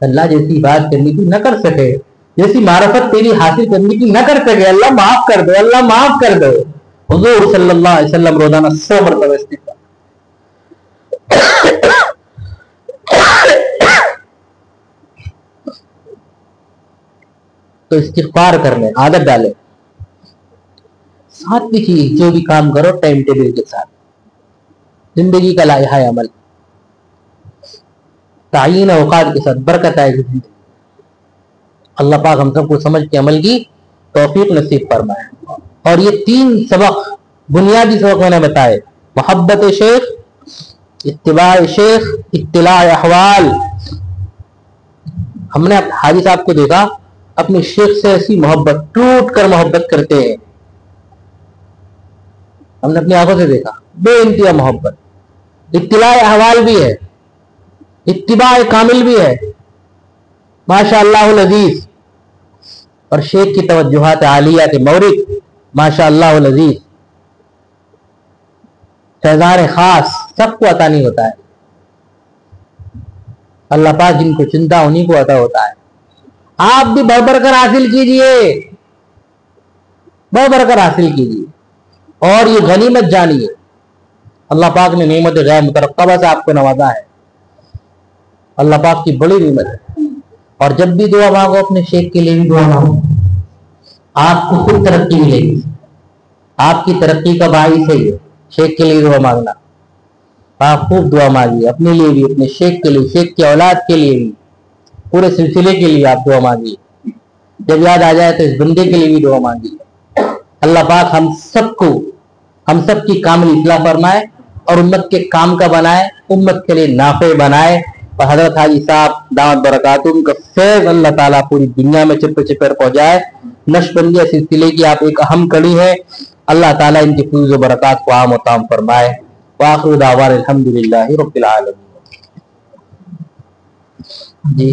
اللہ جیسی عبادت کرنے کی نہ کر سکے، جیسی معرفت تیری حاصل کرنے کی نہ کر سکے، اللہ معاف کر دو، اللہ معاف کر دو۔ حضور صلی اللہ علیہ وسلم روزانہ 100 مرتبہ استغفار۔ تو استغفار کرنے عادت ڈالے۔ ساتویں چیز، جو بھی کام کرو ٹائم ٹیبل کے ساتھ، زندگی کا لائحہ عمل، تعین اوقات کے ساتھ، برکت آئے گی زندگی۔ اللہ پاک ہم سب کو سمجھ کے عمل کی توفیق نصیب فرمائے۔ اور یہ 3 سبق، بنیادی سبق میں نے بتائے، محبت شیخ، اتباع شیخ، اطلاع احوال۔ ہم نے حاجی صاحب کو دیکھا اپنے شیخ سے ایسی محبت، ٹوٹ کر محبت کرتے ہیں، ہم نے اپنی آنکھوں سے دیکھا، بے انتہا محبت، اطلاع احوال بھی ہے، اتباع کامل بھی ہے، ماشاء اللہ العزیز۔ اور شیخ کی توجہات عالیہ کے مورد، ماشاء اللہ العزیز، فیضان خاص سب کو عطا نہیں ہوتا ہے، اللہ پاک جن کو چنتا انہیں کو عطا ہوتا ہے۔ آپ بھی بڑھ بڑھ کر حاصل کیجئے، بڑھ بڑھ کر حاصل کیجئے، اور یہ غنیمت جانیے، اللہ پاک نے نعمت غیر مترقبہ سے آپ کو نوازا ہے، اللہ پاک کی بڑی نعمت ہے۔ اور جب بھی دعا مانگو اپنے شیخ کے لیے بھی دعا مانگو، آپ کو خود ترقی ملے گی، آپ کی ترقی کا باعث ہے یہ شیخ کے لیے دعا مانگنا۔ آپ خوب دعا مانگیے، اپنے لیے بھی، اپنے شیخ کے لیے، شیخ کی اولاد کے لیے بھی، پورے سلسلے کے لیے آپ دعا مانگیے۔ جب یاد آ جائے تو اس بندے کے لیے بھی دعا مانگیے۔ اللہ پاک ہم سب کی کامل اصلاح فرمائے اور امت کے کام کا بنائے، امت کے لیے نافع بنائے۔ اور حضرت حاجی صاحب دامت برکاتہم کا فیض اللہ تعالیٰ پوری دنیا میں چپے چپے پہنچائے۔ نقشبندیہ سلسلے کی آپ ایک اہم کڑی ہے، اللہ تعالیٰ ان کی فیض و برکات کو عام و تام فرمائے۔ وآخر دعوانا الحمدللہ رب العالمین۔ جی